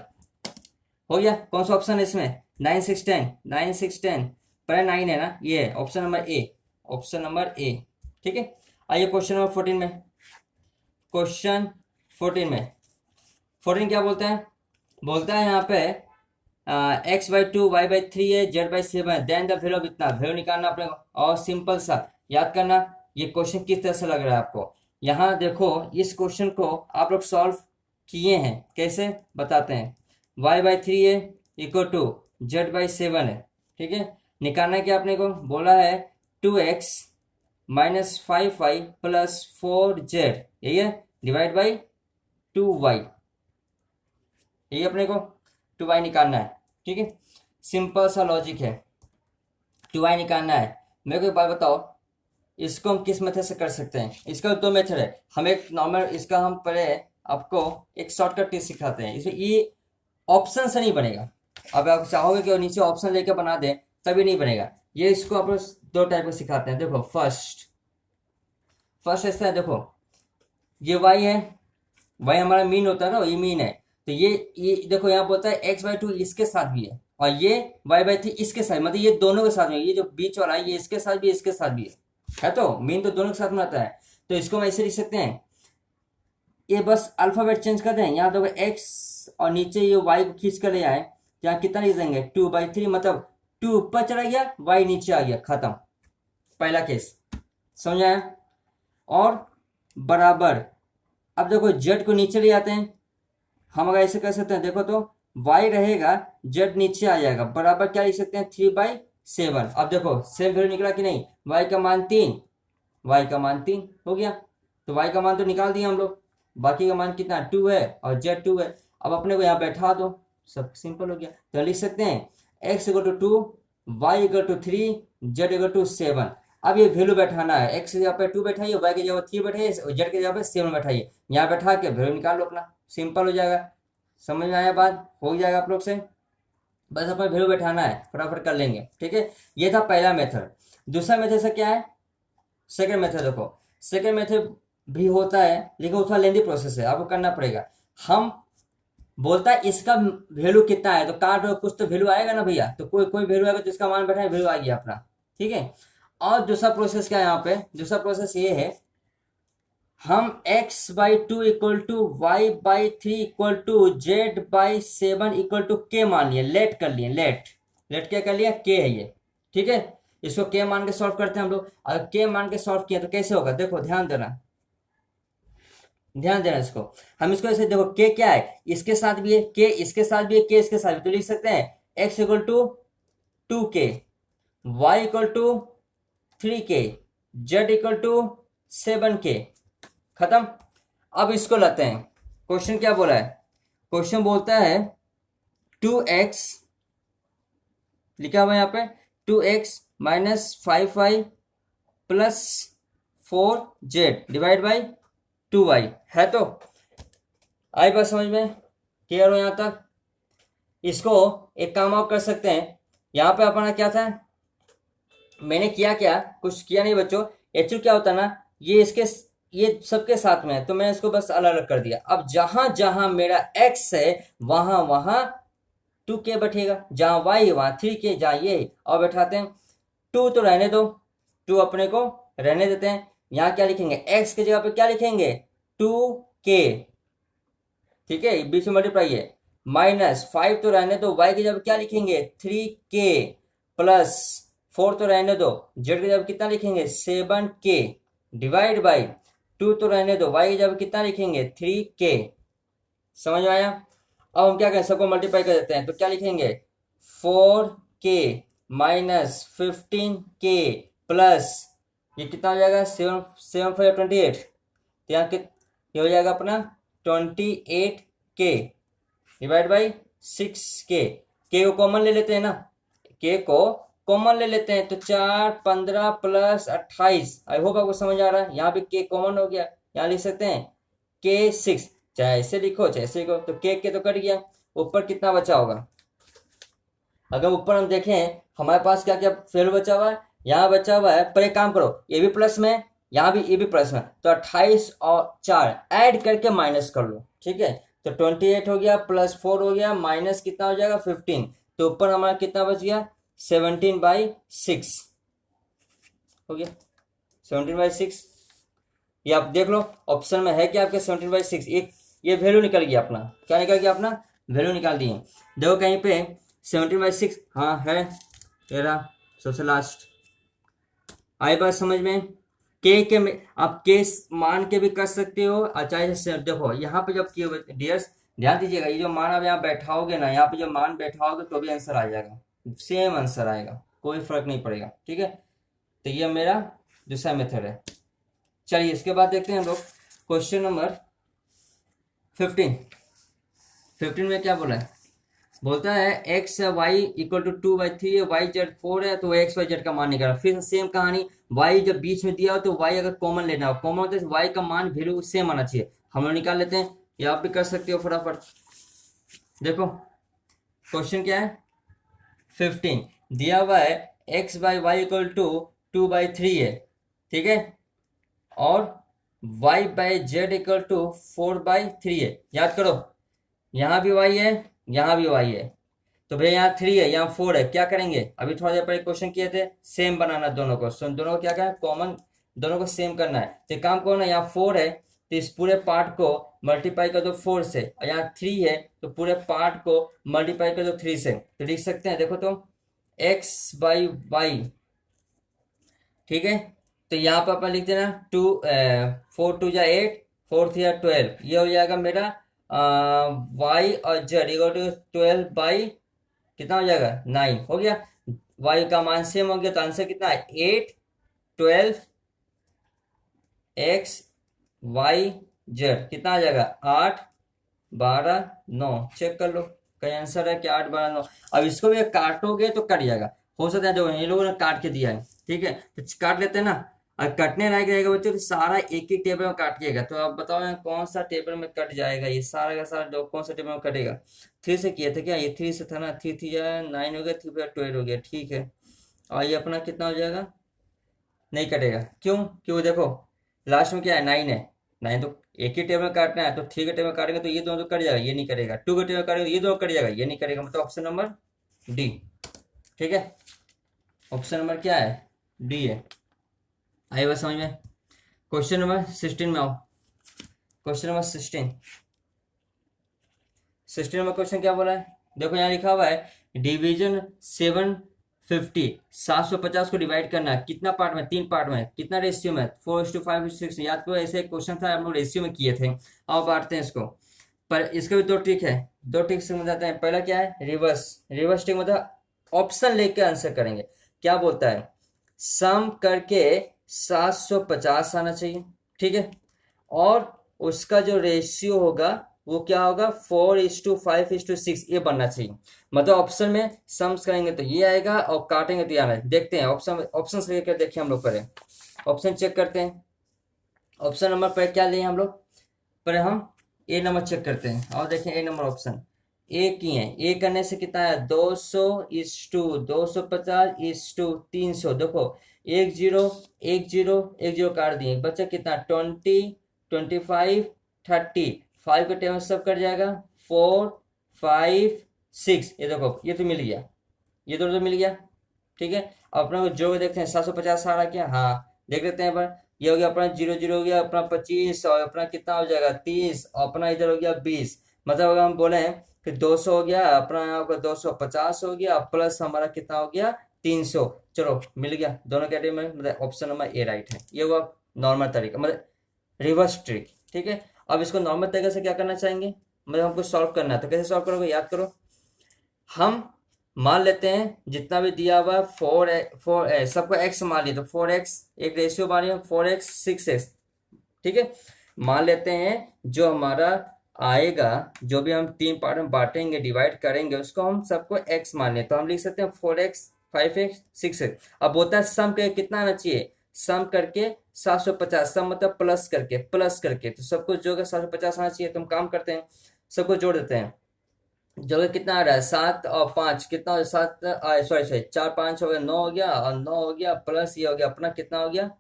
हो गया, कौन सा ऑप्शन है इसमें 9 6 10, 9 6 10 पहले 9 है ना, ये option number A, option number A, ठीक है। आइए क्वेश्चन नंबर 14 में, क्वेश्चन 14 में 14 क्या बोलते हैं, बोलता है यहाँ पे x/2 y/3 है z/7 है, देन द वैल्यू ऑफ इतना वैल्यू निकालना अपने को। और सिंपल सा याद करना ये क्वेश्चन किस तरह से लग रहा है आपको। यहाँ देखो इस क्वेश्चन को आप लोग सॉल्व किए हैं, कैसे बताते हैं, y/3 है इक्वल टू z/7 है, ठीक है। निकालना क्या अपने को बोला है 2x minus 5y plus 4z, यही है, डिवाइड बाई 2y, यही अपने को 2y निकालना है, ठीक है। सिंपल सा लॉजिक है, 2y निकालना है। मेरे को एक बात बताओ इसको हम किस मेथड से कर सकते हैं, इसका 2 मेथड है, हम एक नॉर्मल इसका हम पहले आपको एक शॉर्टकट टिप सिखाते हैं, इसमें ये ऑप्शन से नहीं बनेगा। अब आप चाहोगे कि नीचे ऑप्शन लेके बना दें तभी नहीं बनेगा, ये इसको आप 2 टाइप का सिखाते हैं। देखो फर्स्ट ऐसा है, देखो ये y है, y हमारा मीन होता है ना, ये मीन है, तो ये देखो यहाँ बोलता है x/2 इसके साथ भी है और ये y/3 इसके साथ, मतलब ये दोनों के साथ में, ये जो बीच वाला है ये इसके साथ भी इसके साथ भी है तो मीन तो दोनों के साथ में आता है। तो इसको हम ऐसे लिख सकते हैं, ये बस अल्फाबेट चेंज कर दें, यहाँ देखो x और नीचे ये y को खींच कर ले आए, यहाँ कितना लिख देंगे 2/3, मतलब 2 ऊपर चला गया y नीचे आ गया, खत्म, पहला केस समझ आया। और बराबर अब देखो जेड को नीचे ले आते हैं, हम अगर ऐसे कर सकते हैं, देखो तो y रहेगा, जेड नीचे आ जाएगा, बराबर क्या लिख सकते हैं 3/7। अब देखो सेम वैल्यू निकला कि नहीं, y का मान 3, y का मान 3 हो गया, तो y का मान तो निकाल दिया हम लोग, बाकी का मान कितना 2 है और z 2 है। अब अपने को यहाँ बैठा दो, सब सिंपल हो गया, तो लिख सकते हैं x equal to 2, y equal to 3, z equal to 7। अब ये वैल्यू बैठाना है, x की जगह पे 2 बैठाइए, y की जगह 3 बैठाइए और z की जगह पे 7 बैठाइए, यहाँ बैठा के वैल्यू निकाल लो अपना, सिंपल हो जाएगा। समझ में आया बात, हो जाएगा आप लोग से, बस अपना वैल्यू बैठाना है, फटाफट कर लेंगे, ठीक है। ये था पहला मेथड। दूसरा मेथड से क्या है, सेकेंड मेथड देखो, सेकेंड मेथड भी होता है लेकिन वो थोड़ा लेंदी प्रोसेस है, आपको करना पड़ेगा। हम बोलता है इसका वैल्यू कितना है, तो काट और कुछ तो वैल्यू आएगा ना भैया, तो कोई कोई वैल्यू आएगा तो इसका मान बैठा है, वैल्यू आ गया अपना, ठीक है। और दूसरा प्रोसेस क्या है यहाँ पे, दूसरा प्रोसेस ये है, हम x/2 equal to y/3 equal to z/7 equal to k मान लिए, लेट कर लिए, लेट लेट क्या कर लिया, k है ये, ठीक है। इसको k मान के सॉल्व करते हैं हम लोग, अगर k मान के सॉल्व किया तो कैसे होगा, देखो ध्यान देना, ध्यान देना इसको, हम इसको ऐसे देखो, k क्या है, इसके साथ भी है k, इसके साथ भी है k, इसके साथ भी, तो लिख सकते हैं x equal to 2k, y equal to 3k, z equal to 7k, खत्म। अब इसको लाते हैं, क्वेश्चन क्या बोला है, क्वेश्चन बोलता है 2x, लिखा हुआ है यहाँ पे 2x minus 5y plus 4z divide by 2y है, तो आई बात समझ में, क्लियर हो यहाँ तक। इसको एक काम आप कर सकते हैं, यहाँ पे अपना क्या था, मैंने किया क्या, कुछ किया नहीं बच्चों, एक्चुअली क्या होता है ना, ये इसके ये सबके साथ में है, तो मैंने इसको बस अलग अलग कर दिया। अब जहां जहां मेरा x है वहां वहां 2k बैठेगा, जहां y है वहां 3k, जहां ये, और बैठाते हैं 2 तो रहने दो, 2 अपने को रहने देते हैं, यहाँ क्या लिखेंगे, x की जगह पे क्या लिखेंगे 2k, ठीक है, बीच में मल्टीप्लाई है, माइनस 5 तो रहने दो, y की जगह क्या लिखेंगे 3k, प्लस 4 तो रहने दो, z की जगह कितना लिखेंगे 7k, डिवाइड बाई 2 तो रहने दो, y की जगह कितना लिखेंगे 3k, समझ में आया। अब हम क्या करें, सबको मल्टीप्लाई कर देते हैं, तो क्या लिखेंगे 4k माइनस 15k प्लस ये कितना हो जाएगा 7 7 5 28, तो यहाँ ये हो जाएगा अपना 28k divide by 6k, k को कॉमन ले लेते हैं ना, k को कॉमन ले लेते हैं, तो 4 15 प्लस 28, आई होप आपको समझ आ रहा है, यहाँ भी k कॉमन हो गया, यहाँ लिख सकते हैं k 6, चाहे ऐसे लिखो चाहे ऐसे लिखो, तो k तो कट गया, ऊपर कितना बचा होगा, अगर ऊपर हम देखें हमारे पास क्या क्या फेल बचा हुआ है, यहाँ बचा हुआ है, पर एक काम करो, ये भी प्लस में, यहाँ भी ये भी प्लस में, तो 28 और 4 ऐड करके माइनस कर लो, ठीक है, तो 28 हो गया प्लस 4 हो गया, माइनस कितना हो जाएगा 15, तो ऊपर हमारा कितना बच गया 17/6 हो गया, 17/6, ये आप देख लो ऑप्शन में है क्या आपके 17/6, ये वैल्यू निकल गया अपना, क्या निकल गया अपना, वैल्यू निकाल दिए, देखो कहीं पे 17/6, हाँ है तेरा सबसे लास्ट, आई बात समझ में, के में आप के मान के भी कर सकते हो, अच्छा से देखो यहाँ पे जब किए डियर्स ध्यान दीजिएगा, ये जो मान आप यहाँ बैठाओगे ना, यहाँ पे जो मान बैठाओगे तो भी आंसर आ जाएगा, सेम आंसर आएगा, कोई फर्क नहीं पड़ेगा, ठीक है। तो ये मेरा दूसरा मेथड है। चलिए इसके बाद देखते हैं हम लोग क्वेश्चन नंबर 15 में क्या बोला है, बोलता है एक्स वाई इक्वल टू 2/3 है, वाई जेड 4 है, तो एक्स वाई जेड का मान निकाला, फिर सेम कहानी, वाई जब बीच में दिया हो तो वाई अगर कॉमन लेना हो, कॉमन होता है वाई का मान वैल्यू सेम आना चाहिए, हम लोग निकाल लेते हैं, या आप भी कर सकते हो फटाफट। देखो क्वेश्चन क्या है 15 दिया हुआ है x/y इक्वल टू 2/3 है, ठीक है, और y/z इक्वल टू 4/3 है, याद करो यहाँ भी y है यहाँ भी y है, तो भैया यहाँ 3 है यहाँ 4 है, क्या करेंगे, अभी थोड़ा देर पहले क्वेश्चन किए थे, सेम बनाना दोनों को, दोनों को क्या करना है कॉमन, दोनों को सेम करना है, तो काम करो ना, यहाँ 4 है तो इस पूरे पार्ट को मल्टीप्लाई कर दो 4 से, और यहाँ 3 है तो पूरे पार्ट को मल्टीप्लाई कर दो 3 से, तो लिख सकते हैं देखो तो x/y, ठीक है, तो यहाँ पर अपन लिख देना 4 2 जा 8, 4 या 12, ये हो जाएगा मेरा वाई और जेड इक्वल टू 12/, कितना हो जाएगा 9 हो गया। वाई का मान सेम हो गया तो आंसर कितना है 8, 12 एक्स वाई जेड, कितना आ जाएगा 8, 12, 9। चेक कर लो कहीं आंसर है क्या 8, 12, 9। अब इसको भी काटोगे तो कट जाएगा, हो सकता है जो ये लोगों ने काट के दिया है, ठीक है तो काट लेते हैं ना। और कटने लायक रहेगा बच्चों तो सारा एक ही टेबल में काटिएगा, तो आप बताओ यहाँ कौन सा टेबल में कट जाएगा, ये सारा का सारा कौन सा टेबल में कटेगा। 3 से किया था क्या, ये 3 से था ना, 3 3 9 हो गया, 3 12 हो गया, ठीक है। और ये अपना कितना हो जाएगा, नहीं कटेगा, क्यों, क्यों देखो लास्ट में क्या है 9 है, 9 तो एक ही टेबल में काटना है, तो 3 के टेबल में काटेंगे तो ये दोनों तो कट जाएगा, ये नहीं करेगा। 2 के टेबल में काटेंगे तो ये दोनों कट जाएगा, ये नहीं करेगा, मतलब ऑप्शन नंबर डी, ठीक है। ऑप्शन नंबर क्या है, डी है। आई बात समझ में। क्वेश्चन नंबर 16 में आओ। क्वेश्चन नंबर 16 नंबर क्वेश्चन क्या बोला है, देखो यहाँ लिखा हुआ है डिवीजन 750, 750 को डिवाइड करना है, कितना पार्ट में, 3 पार्ट में, कितना रेशियो में 4:5:6। याद करो ऐसे एक क्वेश्चन था हम लोग रेशियो में किए थे। अब बांटते हैं इसको, पर इसका भी 2 ट्रिक है, 2 ट्रिक से समझाते हैं। पहला क्या है, रिवर्स, रिवर्स ट्रिक मतलब ऑप्शन लेके आंसर करेंगे। क्या बोलता है, सम करके 750 आना चाहिए, ठीक है, और उसका जो रेशियो होगा वो क्या होगा 4:5:6 ये बनना चाहिए। मतलब ऑप्शन में सम्स करेंगे तो ये आएगा और काटेंगे तो ये आना है। देखते हैं ऑप्शन लेकर देखिए हम लोग करें, ऑप्शन चेक करते हैं। ऑप्शन नंबर पर क्या लिए हम लोग, पर हम ए नंबर चेक करते हैं और देखें ए नंबर ऑप्शन ए की है। ए करने से कितना है 200:250:300। देखो 1 0 काट दिए, बच्चा कितना 20, 25, 30, 5 के टेबल सब कट जाएगा 4, 5, 6। ये देखो ये तो मिल गया, ये दोनों तो मिल गया, ठीक है। अपना को जोड़ के देखते हैं 750 आ रहा क्या, हाँ देख लेते हैं पर। ये हो गया अपना 0 0 हो गया अपना 25, और अपना कितना हो जाएगा 30, अपना इधर हो गया 20। मतलब अगर हम बोले कि 200 हो गया अपना, यहाँ पर 250 हो गया, प्लस हमारा कितना हो गया 300। चलो मिल गया दोनों कैटेगरी में, मतलब ऑप्शन नंबर ए राइट है। ये हुआ नॉर्मल तरीका, मतलब रिवर्स ट्रिक, ठीक है। अब इसको नॉर्मल तरीके से क्या करना चाहेंगे, मतलब हमको सॉल्व करना है, तो कैसे सॉल्व करोगे याद करो। हम मान लेते हैं जितना भी दिया हुआ 4 सबको x मान लिया, तो 4x एक रेशियो मान लिया 4x 6x, ठीक है। मान लेते हैं जो हमारा आएगा, जो भी हम 3 पार्ट में बांटेंगे डिवाइड करेंगे उसको हम सबको x मान लें, तो हम लिख सकते हैं 4x 5x 6x। अब बोलता है सम के कितना आना चाहिए, सम करके 750, सम मतलब प्लस करके तो सबको जो 750 आना चाहिए। तो हम काम करते हैं सबको जोड़ देते हैं, जो कितना आ रहा है 7 और 5 कितना हो गया 7, सॉरी 4 5 हो गया 9 हो गया, और 9 हो गया प्लस ये हो गया अपना कितना हो गया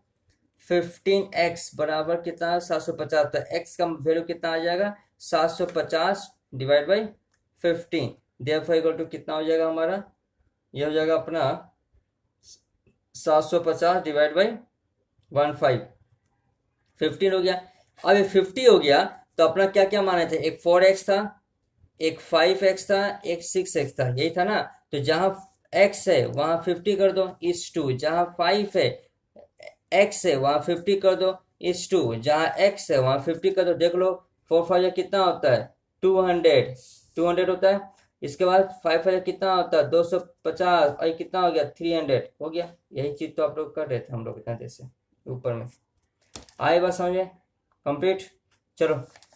15x बराबर कितना 750। तो x का वैल्यू कितना आ जाएगा 750 divide by 15, therefore equal to कितना हो जाएगा हमारा, ये हो जाएगा अपना 750 डिवाइड बाई 15 हो गया। अब ये 50 हो गया तो अपना क्या क्या माने थे, एक 4x था, एक 5x था, एक 6x था, यही था ना। तो जहां x है वहां 50 कर दो इस टू, जहां 5 है x है वहां 50 कर दो इस टू, जहां x है वहां 50 कर दो। देख लो 4 5 कितना होता है 200 होता है। इसके बाद 5 5 कितना होता है 250, और कितना हो गया 300 हो गया। यही चीज तो आप लोग कर रहे थे हम लोग इतना देर से ऊपर में। आए बात समझे कंप्लीट। चलो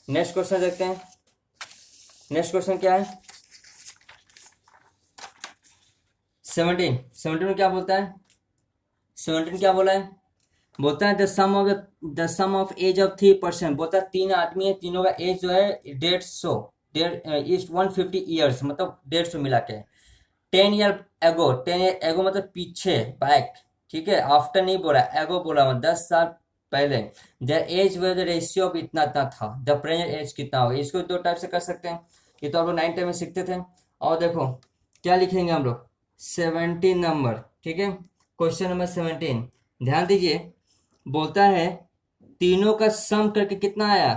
नेक्स्ट क्वेश्चन देखते हैं। नेक्स्ट क्वेश्चन क्या है 17 में क्या बोलता है, 17 क्या बोला है, बोलता है the sum of age of 3%। बोलता है 3 आदमी है, तीनों का एज जो है 150 ईयर्स, मतलब 150 मिला के 10 ईयर एगो, 10 ईयर एगो मतलब पीछे बैक, ठीक है। आफ्टर नहीं बोला, एगो बोला, 10 साल पहले। Their age the ratio of इतना इतना था, द प्रेजेंट एज कितना होगा। इसको 2 टाइप से कर सकते हैं, ये तो आप लोग 9 टाइम में सीखते थे। और देखो क्या लिखेंगे हम लोग 17 नंबर, ठीक है। क्वेश्चन नंबर 17 ध्यान दीजिए, बोलता है तीनों का सम करके कितना आया,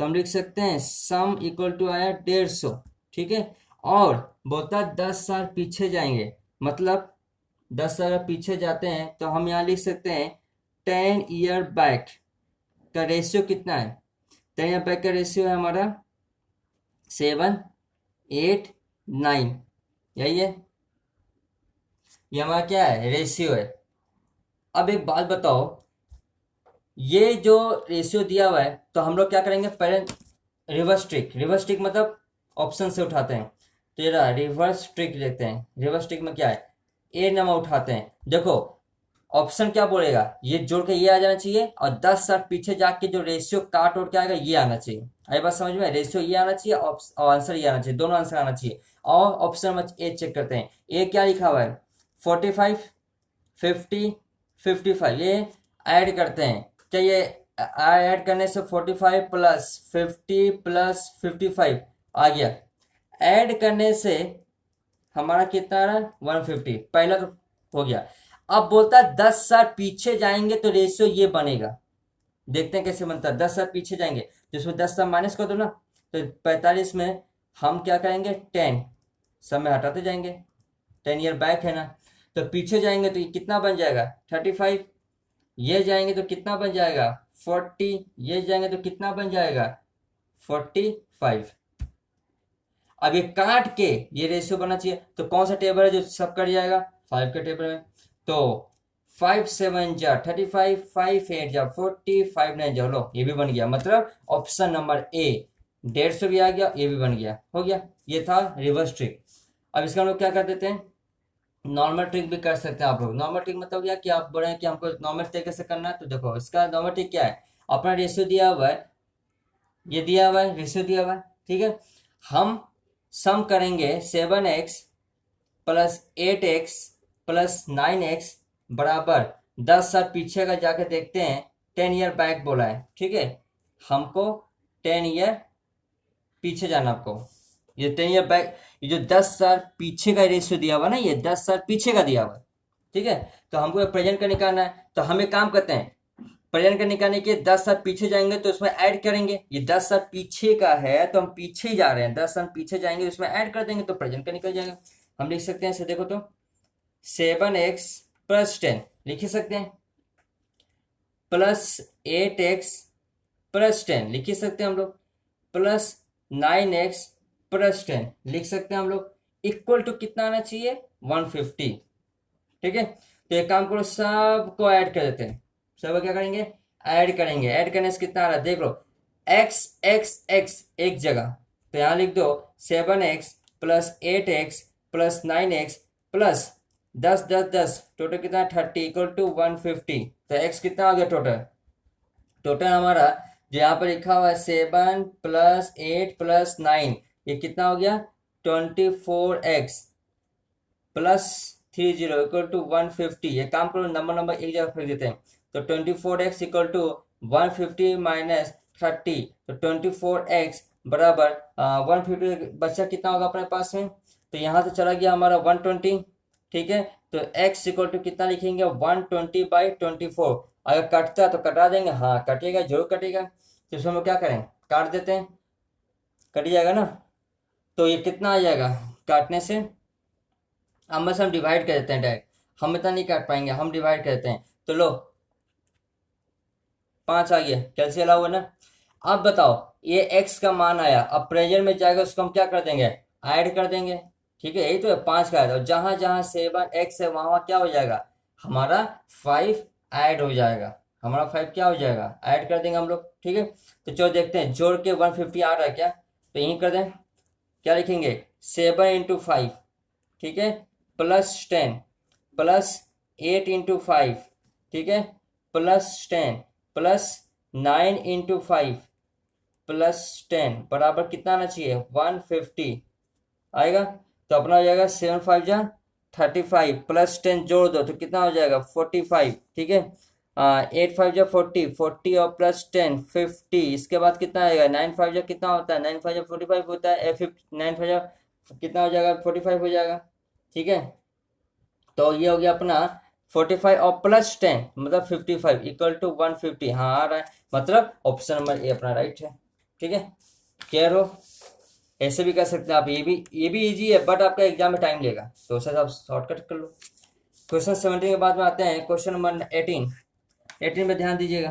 तो हम लिख सकते हैं सम इक्वल टू आया 150, ठीक है। और बोलता है 10 साल पीछे जाएंगे, मतलब 10 साल पीछे जाते हैं तो हम यहाँ लिख सकते हैं 10 ईयर बैक का रेशियो कितना है। 10 ईयर बैक का रेशियो है हमारा 7, 8, 9, यही है, ये हमारा क्या है, रेशियो है। अब एक बात बताओ, ये जो रेशियो दिया हुआ है तो हम लोग क्या करेंगे, पहले रिवर्स ट्रिक, रिवर्स ट्रिक मतलब ऑप्शन से उठाते हैं, तो ये रिवर्स ट्रिक लेते हैं। रिवर्स ट्रिक में क्या है, ए नंबर उठाते हैं। देखो ऑप्शन क्या बोलेगा, ये जोड़ के ये आ जाना चाहिए और 10 साल पीछे जाके जो रेशियो काट उठ के आएगा ये आना चाहिए। आई बात समझ में, रेशियो ये आना चाहिए और आंसर ये आना चाहिए, दोनों आंसर आना चाहिए। और ऑप्शन में ए चेक करते हैं, ए क्या लिखा हुआ है, 45, 50, 55, ये ऐड करते हैं। क्या ये ऐड करने से 45 प्लस 50 प्लस 55 आ गया, ऐड करने से हमारा कितना आ रहा है 150, पहला तो हो गया। अब बोलता है 10 साल पीछे जाएंगे तो रेशियो ये बनेगा, देखते हैं कैसे बनता है। 10 साल पीछे जाएंगे तो इसमें 10 साल माइनस कर दो ना, तो 45 में हम क्या करेंगे 10 समय हटाते जाएंगे, 10 ईयर बैक है ना, तो पीछे जाएंगे तो ये कितना बन जाएगा 35, ये जाएंगे तो कितना बन जाएगा 40, ये जाएंगे तो कितना बन जाएगा 45। अब ये काट के ये रेशियो बनना चाहिए, तो कौन सा टेबल है जो सब कट जाएगा, 5 के टेबल में। तो 5 7 जा 35, 5 8 जा 40, 5 9 जा, लो ये भी बन गया। मतलब ऑप्शन नंबर ए 150 भी आ गया, ये भी बन गया, हो गया। ये था रिवर्स ट्रिक। अब इसका हम लोग क्या कर देते हैं, नॉर्मल ट्रिक भी कर सकते हैं आप लोग। नॉर्मल ट्रिक मतलब क्या कि आप बोले कि हमको नॉर्मल तरीके से करना है, तो देखो इसका नॉर्मल ट्रिक क्या है, अपना रेशियो दिया हुआ है, ये दिया हुआ है, रेशियो दिया हुआ है, ठीक है। हम सम करेंगे 7x plus 8x plus 9x बराबर 10 साल पीछे का जाके देखते हैं, 10 ईयर बैक बोला है, ठीक है। हमको 10 ईयर पीछे जाना, आपको ये 10 ईयर बैक, ये जो 10 साल पीछे का रेशियो दिया हुआ ना, ये 10 साल पीछे का दिया हुआ है, ठीक है। तो हमको प्रेजेंट का निकालना है, तो हम एक काम करते हैं, प्रेजेंट का निकालने के 10 साल पीछे जाएंगे तो उसमें ऐड करेंगे, ये 10 साल पीछे का है तो हम पीछे ही जा रहे हैं, 10 साल पीछे जाएंगे उसमें ऐड कर देंगे तो प्रेजेंट का निकल जाएगा। हम लिख सकते हैं इसे, देखो तो 7x प्लस 10 लिख सकते हैं, प्लस 8x प्लस 10 लिख सकते हैं हम लोग, प्लस 9x प्लस 10 लिख सकते हैं हम लोग, इक्वल टू कितना आना चाहिए 150, ठीक है। तो एक काम करो, सबको ऐड कर देते हैं, सब क्या करेंगे ऐड करेंगे, ऐड करने से कितना आ रहा है देख लो, x x x एक जगह, तो यहाँ लिख दो 7x plus 8x plus 9x plus 10 10 10, total कितना 30 इक्वल टू 150। तो x कितना आ गया टोटल, टोटल हमारा जो यहाँ पर लिखा हुआ है 7 प्लस 8 प्लस 9, ये कितना हो गया 24x प्लस 30 इक्वल टू 150। ये काम करो, नंबर नंबर एक जगह फेंक देते हैं, तो 24x इक्वल टू 150 माइनस 30, तो 24x बराबर 150 बच्चा कितना होगा अपने पास में, तो यहाँ से चला गया हमारा 120, ठीक है। तो x इक्वल टू कितना लिखेंगे 120/24, अगर कटता है तो कटा देंगे, हाँ कटेगा जरूर कटेगा, तो इसमें हम क्या करें काट देते हैं, कट जाएगा ना, तो ये कितना आ जाएगा काटने से, हम बस हम डिवाइड कर देते हैं डायरेक्ट, हम इतना नहीं काट पाएंगे, हम डिवाइड कर देते हैं, तो लो 5 आ गया, कैलसी अलाउ है ना। अब बताओ ये x का मान आया, अब प्रेजेंट में जाएगा उसको हम क्या कर देंगे ऐड कर देंगे, ठीक है। यही तो है 5 का है, और जहां जहां 7x है वहां क्या हो जाएगा हमारा 5 ऐड हो जाएगा, हमारा 5 क्या हो जाएगा ऐड कर देंगे हम लोग, ठीक है। तो चलो देखते हैं जोड़ के 150 आ रहा है क्या, तो यही कर दें, क्या लिखेंगे 7 × 5, ठीक है, प्लस 10 प्लस 8 × 5, ठीक है, प्लस 10 प्लस 9 × 5 प्लस 10 बराबर कितना आना चाहिए 150 आएगा। तो अपना हो जाएगा 7 5 जा 35 प्लस 10 जोड़ दो तो कितना हो जाएगा 45, ठीक है। 8 5 जा 40, 40 और प्लस 10 50, इसके बाद कितना आएगा 9 5 जा कितना होता है 9 5 जा 45 होता है, 9 5 जा कितना हो जाएगा 45 हो जाएगा, ठीक है। तो ये हो गया अपना 45 और प्लस 10 मतलब 55 इक्वल टू 150, हाँ आ रहा है, मतलब ऑप्शन नंबर ए अपना राइट है, ठीक है। क्लियर हो, ऐसे भी कर सकते हैं आप, ये भी इजी है बट आपका एग्जाम में टाइम लेगा, तो उसे आप शॉर्टकट कर लो। क्वेश्चन 17 के बाद में आते हैं क्वेश्चन नंबर 18 में ध्यान दीजिएगा।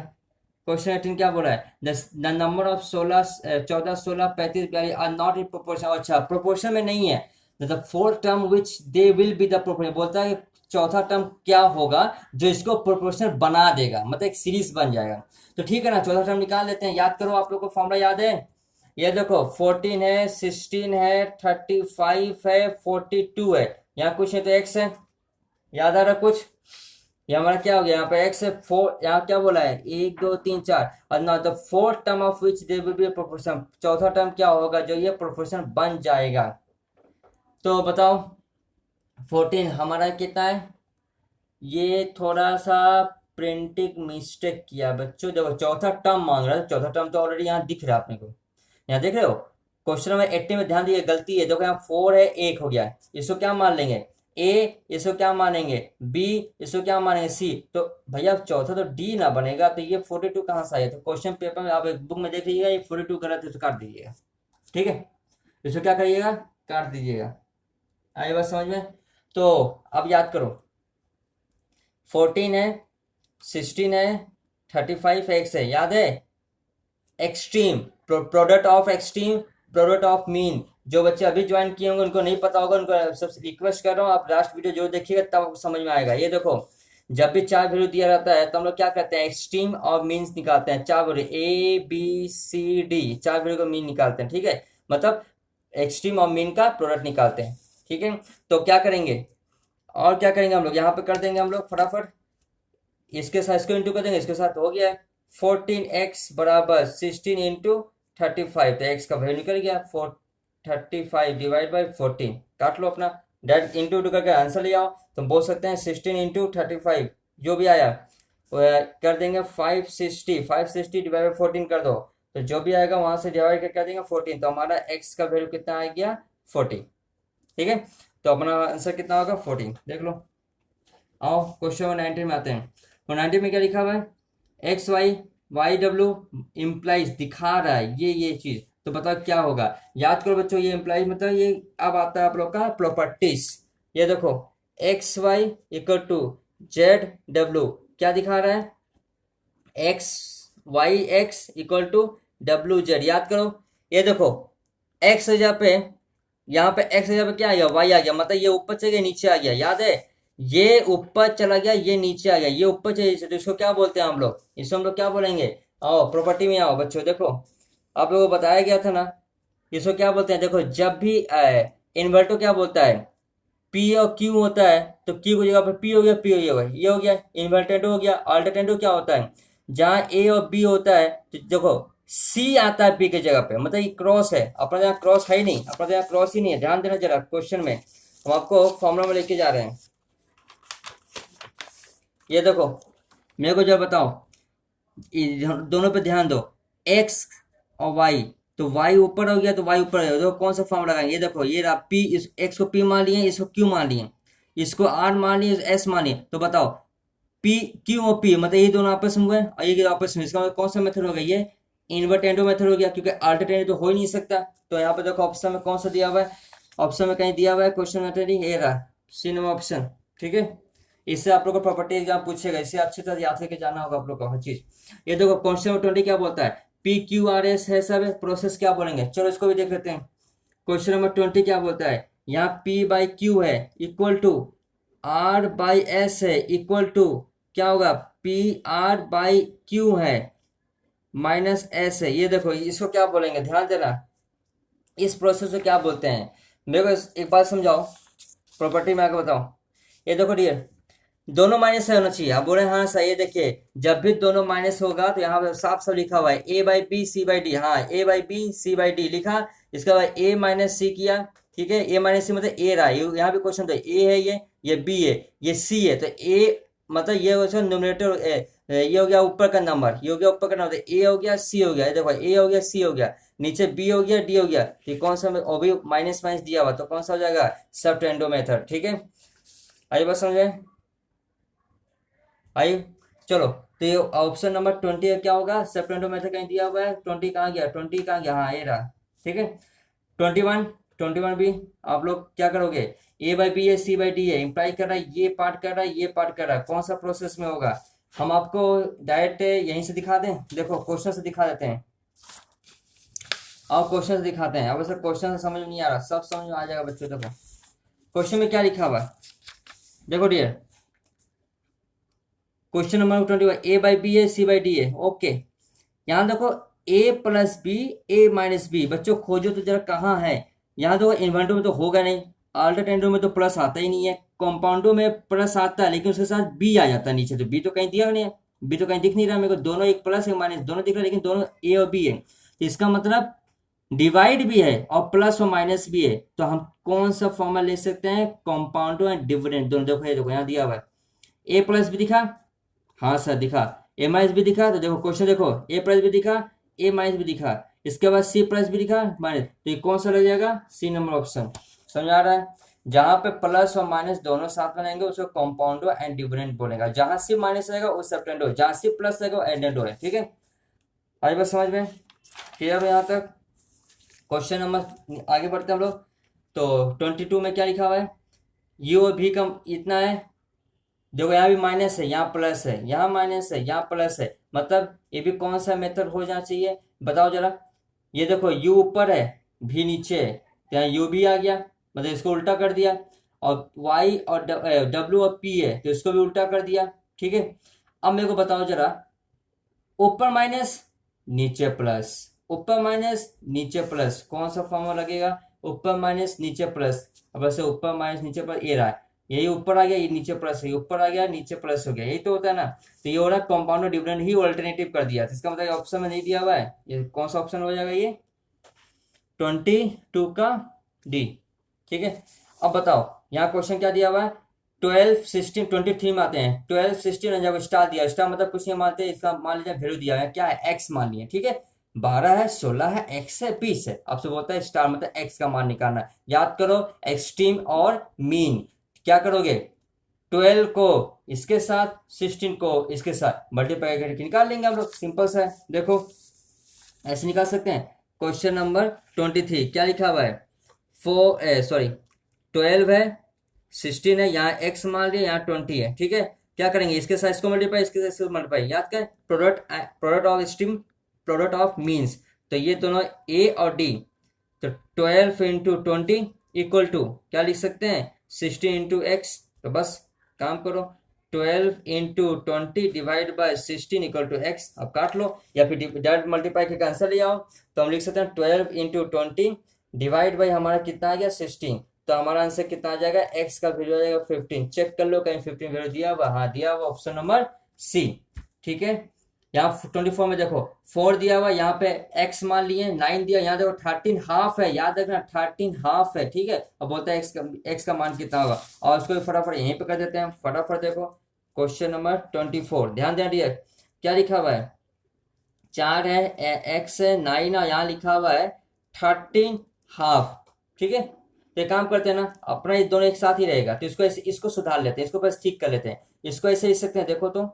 क्वेश्चन 18 क्या बोला है, the number of 16 14 16 35 42 are not in proportion. अच्छा, प्रोपोर्शन में नहीं है, the fourth term which they will be the proportion, बोलता है चौथा टर्म क्या होगा जो इसको प्रोपोर्शनल बना देगा, मतलब एक सीरीज बन जाएगा। तो ठीक है ना, चौथा टर्म निकाल लेते हैं। याद करो, आप लोग को फॉर्मूला याद है, ये देखो 14 है, 16 है, 35 है, 42 है, यहाँ कुछ है तो x है, याद आ रहा कुछ, ये हमारा क्या हो गया, यहाँ पे x है 4, यहाँ क्या बोला है 1 2 3 4, और now the fourth term of which there will be a proportion, चौथा टर्म क्या होगा जो ये प्रोपोर्शन बन जाएगा। तो बताओ 14 हमारा कितना है, ये थोड़ा सा प्रिंटिंग मिस्टेक किया बच्चों, देखो चौथा टर्म मांग रहा है, चौथा टर्म तो ऑलरेडी यहाँ दिख रहा है अपने को, यहाँ देख रहे हो, क्वेश्चन नंबर 80 में ध्यान दिए, गलती है, देखो यहाँ 4 है, 1 हो गया, इसको क्या मान लेंगे ए, इसको क्या मानेंगे बी, इसको क्या मानेंगे सी, तो भैया चौथा तो डी ना बनेगा, तो ये 42 कहाँ से आया, तो क्वेश्चन पेपर में आप एक बुक में देख लीजिएगा, ये 42 गलत है तो काट दीजिएगा, ठीक है, इसको क्या करिएगा, काट दीजिएगा। आई बात समझ में। तो अब याद करो 14 है, 16 है, 35 एक्स है, याद है, extreme, product of extreme, product of mean, जो बच्चे अभी ज्वाइन किए होंगे उनको नहीं पता होगा, उनको सबसे रिक्वेस्ट कर रहा हूँ, आप लास्ट वीडियो जो देखिएगा तब आपको समझ में आएगा। ये देखो जब भी 4 वैल्यू दिया रहता है तो हम लोग क्या करते हैं, एक्सट्रीम और मीन्स निकालते हैं, 4 value A B C D, 4 value का मीन निकालते हैं, ठीक है, मतलब एक्सट्रीम और मीन का प्रोडक्ट निकालते हैं, ठीक है। तो क्या करेंगे, और क्या करेंगे हम लोग, यहाँ पे कर देंगे हम लोग फटाफट, इसके साथ इसको इंटू कर देंगे, इसके साथ हो गया 14x बराबर 16 इंटू 35, तो x का वैल्यू निकल गया 35 डिवाइड बाई 14, काट लो अपना, डायरेक्ट इंटू इंटू करके आंसर ले आओ, तो बोल सकते हैं 16 इंटू 35 जो भी आया कर देंगे 560 डिवाइड बाई 14 कर दो, तो जो भी आएगा वहां से डिवाइड कर देंगे 14, तो हमारा x का वैल्यू कितना आ गया 40, ठीक है, तो अपना आंसर कितना होगा 14, देख लो। आओ क्वेश्चन नंबर 19 में आते हैं, तो 19 में क्या लिखा हुआ है, एक्स वाई वाई डब्ल्यू इम्प्लाइज दिखा रहा है ये चीज, तो बताओ क्या होगा, याद करो बच्चों, ये इम्प्लाइज मतलब ये अब आता है आप लोग का प्रॉपर्टीज, ये देखो X Y equal to Z W, क्या दिखा रहा है, x Y X equal to W Z, याद करो, ये देखो एक्स जगह पे, यहाँ पे एक्स जगह पे क्या आ गया, वाई आ गया, मतलब ये ऊपर चले गया नीचे आ गया, याद है, ये ऊपर चला गया ये नीचे आ गया, ये ऊपर चले, तो इसको क्या बोलते हैं हम लोग, इसको हम लोग क्या बोलेंगे, आओ प्रॉपर्टी में आओ बच्चों, देखो आप लोगों को बताया गया था ना, इसको क्या बोलते हैं, देखो जब भी इन्वर्टर क्या बोलता है, पी और क्यू होता है, तो क्यू की जगह पर पी हो गया, पी हो गया, ये हो गया इन्वर्टेंडो हो गया, अल्टरनेटिव क्या होता है, जहाँ ए और बी होता है तो देखो सी आता है पी की जगह पे, मतलब ये क्रॉस है, अपना यहाँ क्रॉस है ही नहीं, अपना यहाँ क्रॉस ही नहीं है, ध्यान देना जरा क्वेश्चन में, हम आपको फॉर्मूला में लेके जा रहे हैं, ये देखो मेरे को जब बताओ, दोनों पे ध्यान दो, x और y, तो y ऊपर हो गया तो y ऊपर हो गया, देखो कौन सा फॉर्म लगाएंगे, ये देखो ये रहा p, इस x को p मान लिए, इसको q मान लिए, इसको r मान लिए, s मान लिए, तो बताओ p q और p मतलब ये दोनों आपस में हुए और ये आपस में, इसका मतलब कौन सा मेथड हो गया, ये इन्वर्टेंडो मेथड हो गया, क्योंकि अल्टरनेटिव तो हो ही नहीं सकता, तो यहाँ पे देखो ऑप्शन में कौन सा दिया हुआ है, ऑप्शन में कहीं दिया हुआ है क्वेश्चन मेथड, ये रहा सी नंबर ऑप्शन, ठीक है, इससे आप लोग को प्रॉपर्टी एग्जाम पूछेगा, इससे अच्छी तरह याद करके जाना होगा आप लोग को हर चीज। ये देखो क्वेश्चन नंबर 20 क्या बोलता है, पी क्यू आर एस है सब प्रोसेस क्या बोलेंगे, चलो इसको भी देख लेते हैं। क्वेश्चन नंबर 20 क्या बोलता है, यहाँ पी बाई क्यू है equal to R by S है इक्वल टू क्या होगा, पी आर बाई क्यू है माइनस एस है, ये देखो इसको क्या बोलेंगे, ध्यान देना, इस प्रोसेस को क्या बोलते हैं, मेरे को एक बात समझाओ, प्रॉपर्टी में आके बताओ, ये देखो डियर दोनों माइनस से होना चाहिए, आप बोले हाँ सही है, देखिए जब भी दोनों माइनस होगा तो यहाँ पे साफ साफ लिखा हुआ है A by B C by D, हाँ A by B C by D लिखा, इसके बाद ए माइनस सी किया, ठीक है, ए माइनस सी मतलब ए रहा, यहाँ पे क्वेश्चन तो ए है, ये बी है, ये सी है, तो ए मतलब ये क्वेश्चन न्यूमरेटर ये हो गया ऊपर का नंबर, ये हो गया ऊपर का नंबर, ए हो गया सी हो गया, देखो ए हो गया सी हो गया, नीचे बी हो गया डी हो गया, तो कौन सा और भी माइनस माइनस दिया हुआ, तो कौन सा हो जाएगा सबटेंडो मेथड, ठीक है, आइए बात समझे, आई चलो, तो ये ऑप्शन नंबर 20 क्या होगा, सेपरेटो मेथड कहीं दिया हुआ है, 20 कहाँ गया, 20 कहाँ गया, हाँ ये रहा, ठीक है। 21 भी आप लोग क्या करोगे, ए बाई बी है सी बाई डी है, इंप्लाई कर रहा है ये पार्ट कर रहा है ये पार्ट कर रहा है, कौन सा प्रोसेस में होगा, हम आपको डायरेक्ट यहीं से दिखा दें, देखो क्वेश्चन से दिखा देते हैं। और क्वेश्चन से दिखाते हैं। अब सर क्वेश्चन से समझ में नहीं आ रहा, सब समझ में आ जाएगा बच्चों। देखो क्वेश्चन में क्या लिखा हुआ है, देखो dear, question number 21, A by B है, सी बाई डी है। ओके, यहाँ देखो A plus B, A minus B. बच्चों खोजो तो जरा कहाँ है। यहाँ देखो इन्वेंटो में तो होगा नहीं, अल्टरनेटिव में तो प्लस आता ही नहीं है, कंपाउंडो में प्लस आता है लेकिन उसके साथ बी आ जाता है नीचे, तो बी तो कहीं दिया नहीं है, बी तो कहीं दिख नहीं रहा मेरे को। दोनों एक प्लस एक माइनस दोनों दिख रहा है, लेकिन दोनों ए और बी है, तो इसका मतलब डिवाइड भी है और प्लस और माइनस भी है। तो हम कौन सा फॉर्मूला ले सकते हैं, कंपाउंडो एंड डिविडेंड दोनों। देखो ये देखो यहाँ दिया हुआ है, ए प्लस भी दिखा, हाँ सर दिखा, ए माइनस भी दिखा। तो देखो क्वेश्चन देखो, ए प्लस भी दिखा, ए माइनस भी दिखा, इसके बाद सी प्लस भी दिखा माइनस, तो ये कौन सा लग जाएगा, सी नंबर ऑप्शन। समझ आ रहा है। जहां पे प्लस और माइनस दोनों साथ में रहेंगे उसको कंपाउंडो एंड डिविडेंड बोलेगा। जहां सी माइनस रहेगा वो सब्टेंडो, जहां सी प्लस रहेगा वो एडेंडो है। ठीक है, आज बस समझ में क्लियर हो यहाँ तक। क्वेश्चन नंबर आगे बढ़ते हैं हम लोग। तो 22 में क्या लिखा हुआ है, यू और भी कम इतना है। देखो यहाँ भी माइनस है, यहाँ प्लस है, यहाँ माइनस है, यहाँ प्लस है, मतलब ये भी कौन सा मेथड हो जाना चाहिए, बताओ जरा। ये देखो यू ऊपर है, भी नीचे है, तो यहाँ यू भी आ गया, मतलब इसको उल्टा कर दिया। और वाई और डब्ल्यू और पी है, तो इसको भी उल्टा कर दिया। ठीक है, अब मेरे को बताओ जरा, ऊपर माइनस नीचे प्लस, ऊपर माइनस नीचे प्लस, कौन सा फॉर्मूला लगेगा, ऊपर माइनस नीचे प्लस। अब ऐसे ऊपर माइनस नीचे प्लस, ये रहा, यही ऊपर आ गया, ये नीचे प्लस है, ऊपर आ गया नीचे प्लस हो गया, यही तो होता है ना। तो ये हो रहा है कंपाउंड डिविडेंड ही अल्टरनेटिव कर दिया, तो इसका मतलब ऑप्शन में नहीं दिया हुआ है, ये कौन सा ऑप्शन हो जाएगा, ये 22 का डी। ठीक है, अब बताओ यहाँ क्वेश्चन क्या दिया हुआ है, 12 16 23 में आते हैं। 12 16 जब स्टार दिया, स्टार मतलब कुछ नहीं मानते, इसका मान लीजिए वैल्यू दिया है, क्या है, एक्स मान लिया। ठीक है, 12 है, 16 है, एक्स है, 20 है। आपसे बोलता है स्टार मतलब एक्स का मान निकालना है। याद करो एक्सट्रीम और मीन, क्या करोगे, 12 को इसके साथ 16 को इसके साथ मल्टीप्लाई करके निकाल लेंगे हम लोग, सिंपल सा है। देखो ऐसे निकाल सकते हैं। क्वेश्चन नंबर 23 क्या लिखा हुआ है, 12 है, 16 है, यहाँ x मान लिया, यहाँ 20 है। ठीक है, क्या करेंगे, इसके साथ इसको मल्टीप्लाई, इसके साथ इसको मल्टीप्लाई। याद करें product of stream, product of means, तो ये दोनों a और d, तो 12 इंटू 20 इक्वल टू क्या लिख सकते हैं, 16 इंटू एक्स। तो बस काम करो, 12 into 20 divide by 16 equal to X. अब काट लो या फिर डायरेक्ट मल्टीप्लाई के आंसर ले आओ। तो हम लिख सकते हैं 12 इंटू 20 डिवाइड बाई हमारा कितना आ गया 16, तो हमारा आंसर कितना आ जाएगा, एक्स का वैल्यू आ जाएगा 15। चेक कर लो कहीं 15 वैल्यू दिया हुआ, हाँ दिया हुआ, ऑप्शन नंबर सी। ठीक है, यहाँ 24 में देखो 4 दिया हुआ, यहाँ पे x मान लिए, 9 दिया, यहाँ देखो 13 हाफ है, याद रखना 13 हाफ है। ठीक है, अब बोलता है x का मान कितना होगा, और उसको भी फटाफट यहीं पे कर देते हैं। फटाफट देखो क्वेश्चन नंबर 24, ध्यान देना डियर, क्या लिखा हुआ है, 4 है, x है, 9 है, यहाँ लिखा हुआ है 13 हाफ। ठीक है, तो काम करते हैं ना, अपना ये दोनों एक साथ ही रहेगा, तो इसको ऐसे, इसको सुधार लेते हैं, इसको बस ठीक कर लेते हैं। इसको ऐसे लिख सकते हैं, देखो तो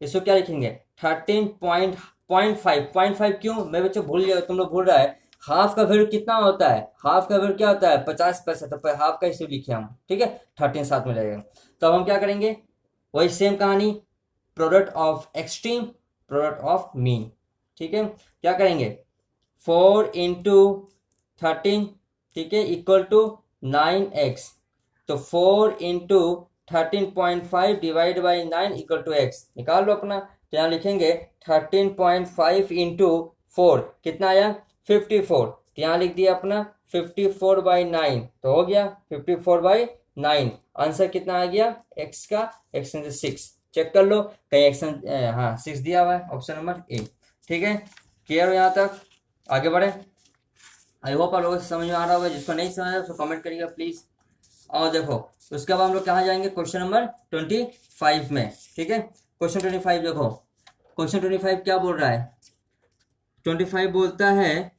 इसको क्या लिखेंगे, 13.5 क्यों, मैं बच्चों भूल गया, तुम लोग भूल रहा है, हाफ का वैल्यू कितना होता है, हाफ का वैल्यू क्या होता है 50 पैसा, तो हाफ का इसे लिखे हम। ठीक है, 13 साथ में लगेगा। तो अब हम क्या करेंगे, वही सेम कहानी, product of extreme, product of mean. ठीक है, क्या करेंगे, 4 इंटू 13, ठीक है, इक्वल टू 9x। तो 4 into 13.5 divide by 9 equal to X, निकाल लो अपना। तो यहाँ लिखेंगे 13.5 इंटू 4 कितना आया 54, तो यहाँ लिख दिया अपना 54/9, तो हो गया 54/9। आंसर कितना आ गया एक्स का, एक्स 6। चेक कर लो कहीं एक्स, हाँ 6 दिया हुआ है, ऑप्शन नंबर ए। ठीक है, क्लियर हो यहाँ तक, आगे बढ़े। आई होप आप लोगों को समझ में आ रहा होगा, जिसको नहीं समझ रहा तो कमेंट करिएगा प्लीज। और देखो उसके बाद हम लोग कहाँ जाएंगे, क्वेश्चन नंबर 25 में। ठीक है, क्वेश्चन 25 देखो, क्वेश्चन 25 क्या बोल रहा है, 25 बोलता है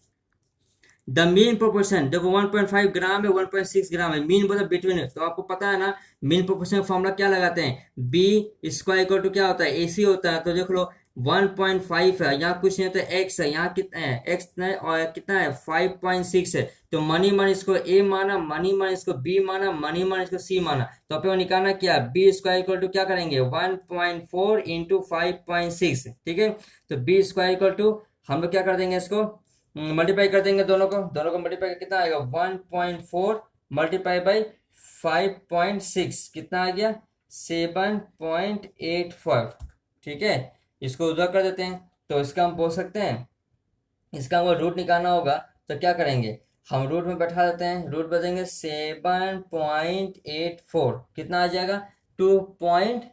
द मीन प्रोपोर्शन, देखो 1.5 ग्राम है, 1.6 ग्राम है, मीन मतलब बिटवीन। तो आपको पता है ना मीन प्रोपोर्शन का फॉर्मूला क्या लगाते हैं, बी स्क्वायर इक्वल टू क्या होता है, AC होता है। तो देख लो 1.5 है, यहाँ कुछ नहीं है तो x है, यहाँ कितना है x है और कितना है 5.6 है। तो मनी मन इसको a माना, मनी मन इसको b माना, मनी मन इसको c माना। तो अपने को निकालना क्या, बी स्क्वायर इक्वल टू क्या करेंगे 1.4 इंटू 5.6, ठीक है। तो बी स्क्वायर इक्वल टू हम लोग क्या कर देंगे, इसको मल्टीप्लाई कर देंगे, दोनों को मल्टीप्लाई कितना आएगा 1.4 मल्टीप्लाई बाई 5.6 कितना आ गया 7.85, ठीक है। इसको उधर कर देते हैं, तो इसका हम बोल सकते हैं, इसका हमको रूट निकालना होगा। तो क्या करेंगे, हम रूट में बैठा देते हैं, रूट बदलेंगे 7.84 कितना आ जाएगा 2 पॉइंट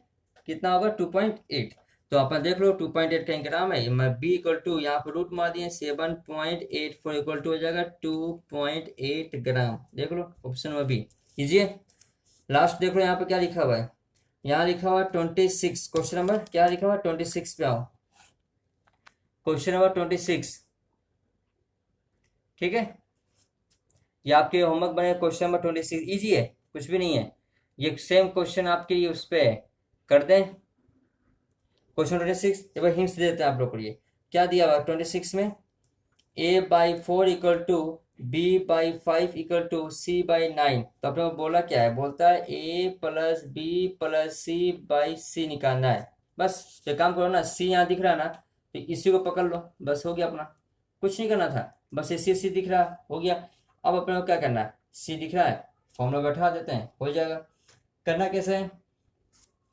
कितना होगा 2.8। तो आप देख लो 2.8 का ग्राम है, मैं बी इक्वल टू यहाँ पर रूट मार दिए 7.84 इक्वल टू हो जाएगा 2.8 ग्राम। देख लो ऑप्शन नंबर बी कीजिए। लास्ट देख लो यहाँ पे क्या लिखा हुआ है, यहाँ लिखा हुआ है 26, क्वेश्चन नंबर क्या लिखा हुआ है 26 पे आओ, क्वेश्चन नंबर 26, ठीक है। ये आपके होमवर्क बने क्वेश्चन नंबर 26, इजी है, कुछ भी नहीं है, ये सेम क्वेश्चन आपके लिए उस पर कर दें। क्वेश्चन 26 एक बार हिंट्स देते हैं आप लोग को, ये क्या दिया हुआ 26 में, a/4 equal to b/5 equal to c/9। तो आपने बोला क्या है, बोलता है a plus B plus c/c निकालना है। बस ये काम करो ना, c यहाँ दिख रहा है ना, तो इसी को पकड़ लो, बस हो गया अपना, कुछ नहीं करना था, बस ये c दिख रहा हो गया। अब अपने को क्या करना है, c दिख रहा है फॉर्मूला बैठा देते हैं, हो जाएगा। करना कैसे है,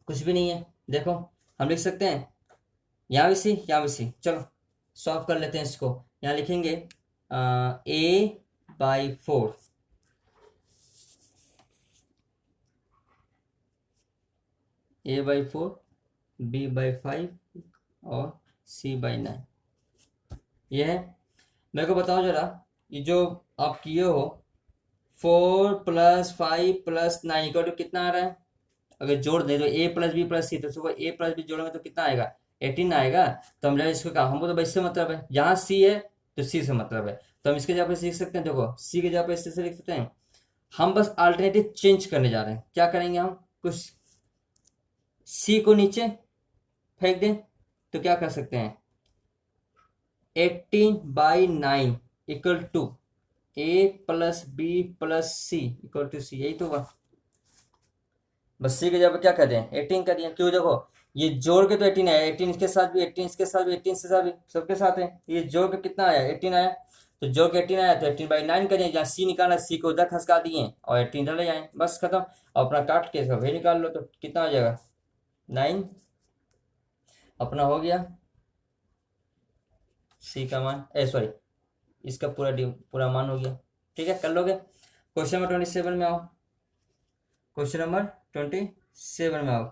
कुछ भी नहीं है, देखो हम लिख सकते हैं यहाँ भी सी यहाँ भी सी, चलो सॉल्व कर लेते हैं इसको। यहाँ लिखेंगे a/4 a/4 b/5 और c/9 ये है। मेरे को बताओ जरा, ये जो आप किए हो 4 + 5 + 9 इक्वल टू कितना आ रहा है, अगर जोड़ दे तो a प्लस बी प्लस सी, तो सुबह a प्लस बी जोड़ेंगे तो कितना आएगा 18 आएगा। तो हम इसको कहा, हमको तो इससे मतलब है, यहाँ c है तो c से मतलब है, तो हम इसके जगह पे सीख सकते हैं, देखो c के जगह पे इससे लिख सकते हैं। हम बस अल्टरनेटिव चेंज करने जा रहे हैं, क्या करेंगे हम, कुछ c को नीचे फेंक दें तो क्या कर सकते हैं 18/9 equal to a plus B plus C equal to C, यही तो हुआ। बस सी के जगह पे क्या कर दें 18 कर दिया, क्यों, देखो ये जोड़ के तो 18 आया, 18 इसके साथ भी, 18 इसके साथ भी, 18 से साथ भी, सबके साथ है, ये जोड़ के कितना आया 18 आया, तो जोड़ के 18 आया तो 18/9 करें, जहाँ सी निकाला सी को उधर खसका दिए और 18 डले जाए, बस खत्म। अपना काट के सब वही निकाल लो तो कितना हो जाएगा 9, अपना हो गया सी का मान, सॉरी इसका पूरा मान हो गया, ठीक है, कर लोगे। क्वेश्चन नंबर 27 में आओ, क्वेश्चन नंबर 27 में आओ।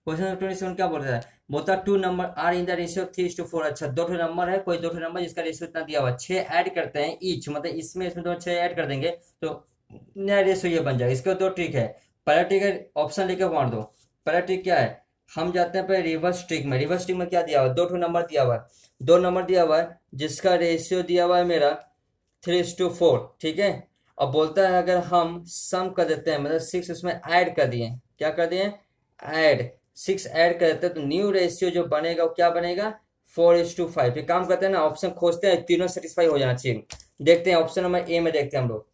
क्वेश्चन नंबर 27 क्या बोलता है, बोलता 2 number are in the ratio 3:4। अच्छा, दो ठो नंबर है, कोई दो ठो नंबर जिसका रेशियो इतना दिया हुआ, 6 ऐड करते हैं ईच, मतलब इसमें तो 6 ऐड कर देंगे तो नया रेशियो ये बन जाएगा। इसका दो ट्रिक है, पहला ट्रिक है ऑप्शन लेकर मार दो। पहला ट्रिक क्या है, हम जाते हैं पहले रिवर्स ट्रिक में। रिवर्स ट्रिक में क्या दिया हुआ, दो ठो नंबर दिया हुआ है, दो नंबर दिया हुआ है जिसका रेशियो दिया हुआ है मेरा 3:4, ठीक है। अब बोलता है अगर हम सम कर देते हैं, मतलब 6 उसमें ऐड कर दिए, क्या कर दिए ऐड, 6 ऐड कर देते हैं, तो न्यू रेशियो जो बनेगा वो क्या बनेगा 4:5। ये काम करते हैं ना, ऑप्शन खोजते हैं, तीनों सेटिस्फाई हो जाना चाहिए। देखते हैं ऑप्शन नंबर ए में, देखते हैं हम लोग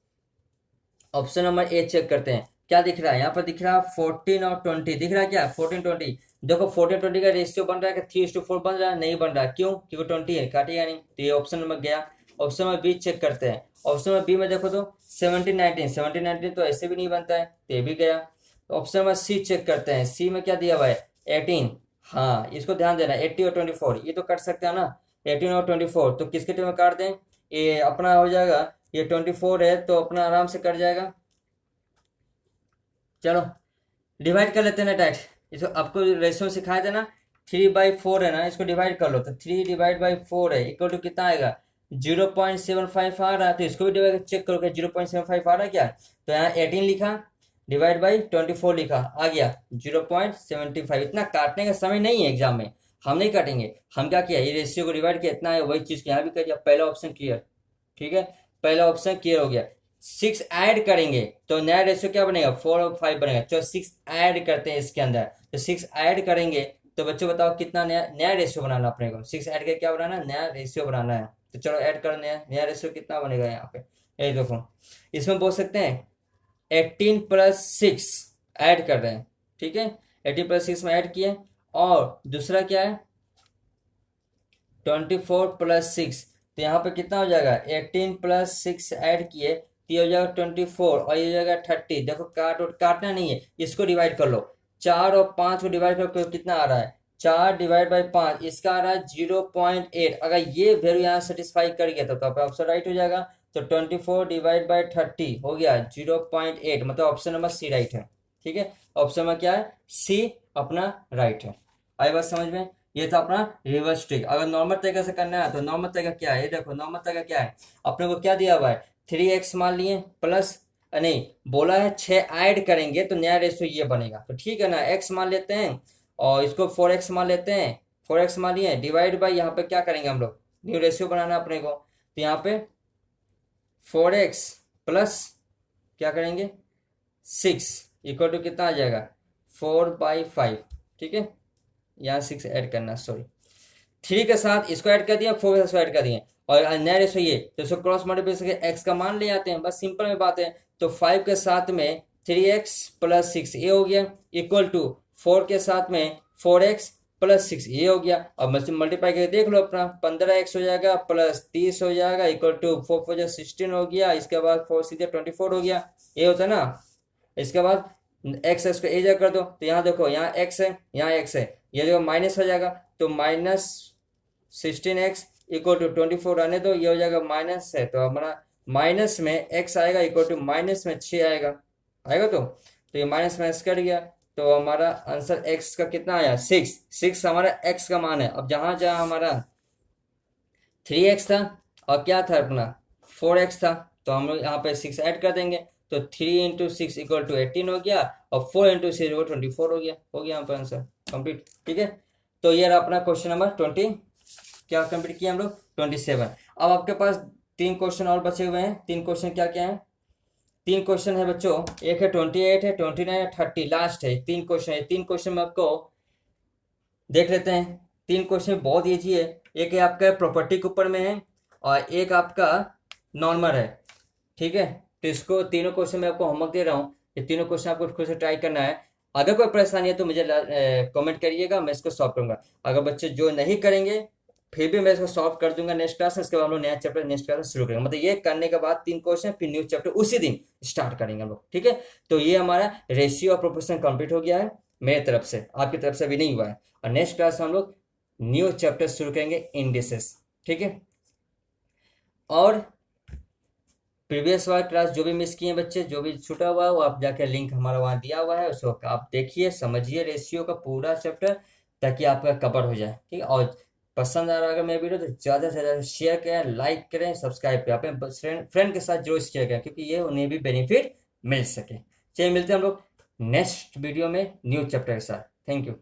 ऑप्शन नंबर ए चेक करते हैं क्या दिख रहा है। यहाँ पर दिख रहा है 14 और 20 दिख रहा है, क्या 14-20, देखो 14-20 का रेशियो बन रहा है कि 3:4 बन रहा है, नहीं बन रहा, क्यों, क्योंकि 20 है, काटेगा नहीं, तो ये ऑप्शन नंबर गया। ऑप्शन नंबर बी चेक करते हैं, ऑप्शन नंबर बी में देखो तो 17-19 तो ऐसे भी नहीं बनता है, तो ये भी गया। ऑप्शन नंबर सी चेक करते हैं, सी में क्या दिया हुआ है 18, हाँ इसको ध्यान देना, 80 और 24 ये तो कट सकते हैं ना, 18 और 24 तो किसके टर्म में काट दें, ये अपना हो जाएगा, ये 24 है तो अपना आराम से कट जाएगा। चलो डिवाइड कर लेते हैं ना डायरेक्ट, इसको आपको रेशियो सिखाया था ना 3/4 है ना, इसको डिवाइड कर लो, तो 3/4 है इक्वल टू कितना आएगा 0.75 आ रहा है, तो इसको भी डिवाइड चेक करो कि 0.75 आ रहा है क्या, तो यहाँ 18 लिखा डिवाइड बाई 24 लिखा, आ गया 0.75। इतना काटने का समय नहीं है एग्जाम में, हम नहीं काटेंगे, हम क्या किया ये रेशियो को डिवाइड किया, इतना है वही चीज़ यहाँ भी कर दिया, पहला ऑप्शन क्लियर, ठीक है, पहला ऑप्शन क्लियर हो गया। 6 ऐड करेंगे तो नया रेशियो क्या बनेगा 4 और 5 बनेगा, तो 6 ऐड करते हैं इसके अंदर, तो 6 ऐड करेंगे तो बच्चों बताओ कितना नया नया रेशियो बनाना अपने को, 6 ऐड करके क्या बनाना है, नया रेशियो बनाना है। तो चलो ऐड करो, नया नया रेशियो कितना बनेगा यहाँ पे, ये देखो इसमें बोल सकते हैं 18+6 ऐड कर रहे हैं, ठीक है, 18+6 में ऐड किए, और दूसरा क्या है 24+6, तो यहाँ पे कितना हो जाएगा 18+6 ऐड किए तो ये हो जाएगा 24 और ये हो जाएगा 30। देखो काटना नहीं है, इसको डिवाइड कर लो, 4 और 5 को डिवाइड करो तो कितना आ रहा है 4 डिवाइड बाई 5, इसका आ रहा है 0.8। अगर ये वैल्यू यहाँ सेटिस्फाई कर गया तो आपका ऑप्शन राइट हो जाएगा। तो 24 डिवाइड बाई 30 हो गया 0.8, मतलब ऑप्शन नंबर सी राइट है। ठीक है, ऑप्शन नंबर क्या है, सी अपना राइट है। आई बात समझ में, ये था अपना रिवर्स ट्रिक। अगर नॉर्मल तरीके से करना है तो नॉर्मल तरीका क्या है, ये देखो नॉर्मल तरीका क्या है, अपने को क्या दिया हुआ है 3x मान लिए प्लस, नहीं बोला है 6 ऐड करेंगे तो नया रेशियो ये बनेगा, तो ठीक है ना, x मान लेते हैं और इसको 4x मान लेते हैं, 4x मान लिए डिवाइड बाई, यहाँ पे क्या करेंगे हम लोग, न्यू रेशियो बनाना अपने को, तो यहाँ पे 4x प्लस क्या करेंगे 6 इक्वल टू कितना आ जाएगा 4/5, ठीक है, यहाँ 6 ऐड करना, सॉरी 3 के साथ इसको ऐड कर दिया, 4 के साथ इसको ऐड कर दिए, और नया रेशो ये, तो इसको क्रॉस मल्टीप्लाई करके एक्स का मान ले आते हैं, बस सिंपल में बात है। तो 5 के साथ में 3x प्लस 6 ये हो गया, इक्वल टू 4 के साथ में 4x प्लस 6 ये हो गया। अब मल्टीप्लाई करके देख लो अपना, 15x हो जाएगा प्लस 30 हो जाएगा, इक्वल टू 4 4 16 हो गया, इसके बाद 4 सीधे 24 हो गया, ये होता है ना। इसके बाद एक्स को ए जगह कर दो, तो यहाँ देखो यहाँ x है यहाँ x है, ये जो माइनस हो जाएगा, तो -16x इक्वल टू 24 रहने दो, ये हो जाएगा माइनस है, तो हमारा माइनस में x आएगा इक्वल टू माइनस में 6 आएगा, तो ये माइनस माइनस कट गया, तो हमारा आंसर x का कितना आया 6 हमारा x का मान है। अब जहाँ जहाँ हमारा 3x था और क्या था अपना 4x था, तो हम लोग यहाँ पे 6 ऐड कर देंगे, तो 3 × 6 इक्वल टू 18 हो गया, और 4 × 6 इक्वल 24 हो गया यहाँ पर आंसर कंप्लीट। ठीक है, तो ये रहा अपना क्वेश्चन नंबर 20, क्या कंप्लीट किया हम लोग 27। अब आपके पास 3 क्वेश्चन और बचे हुए हैं। 3 क्वेश्चन क्या क्या है, 3 क्वेश्चन है बच्चों, एक है 28 है, 29 है, 30 लास्ट है, 3 क्वेश्चन है। 3 क्वेश्चन में आपको देख लेते हैं। 3 क्वेश्चन बहुत ईजी है, एक है आपका प्रॉपर्टी के ऊपर में है और एक आपका नॉर्मल है, ठीक है। तो इसको तीनों क्वेश्चन मैं आपको होमवर्क दे रहा हूँ, ये तीनों क्वेश्चन आपको खुद से ट्राई करना है। अगर कोई परेशानी है तो मुझे कमेंट करिएगा, मैं इसको सॉल्व करूंगा। अगर बच्चे जो नहीं करेंगे फिर भी मैं इसको सॉल्व कर दूंगा नेक्स्ट क्लास में। इसके बाद हम लोग नया चैप्टर नेक्स्ट क्लास में शुरू करेंगे, मतलब ये करने के बाद 3 क्वेश्चन फिर न्यू चैप्टर उसी दिन स्टार्ट करेंगे हम लोग, ठीक है। तो ये हमारा रेशियो और प्रोपोर्शन कंप्लीट हो गया है मेरे तरफ से, आपकी तरफ से भी नहीं हुआ है। और नेक्स्ट क्लास में हम लोग न्यू चैप्टर शुरू करेंगे इंडिसेस, ठीक है। और प्रीवियस वाला क्लास जो भी मिस किए बच्चे, जो भी छूटा हुआ है वो आप जाके लिंक हमारा वहाँ दिया हुआ है, उसको आप देखिए समझिए रेशियो का पूरा चैप्टर, ताकि आपका कवर हो जाए, ठीक है। और पसंद आ रहा अगर मेरा वीडियो तो ज़्यादा से ज़्यादा शेयर करें, लाइक करें, सब्सक्राइब करें, अपने फ्रेंड के साथ जरूर शेयर करें, क्योंकि ये उन्हें भी बेनिफिट मिल सके। चलिए मिलते हैं हम लोग नेक्स्ट वीडियो में न्यू चैप्टर के साथ। Thank you.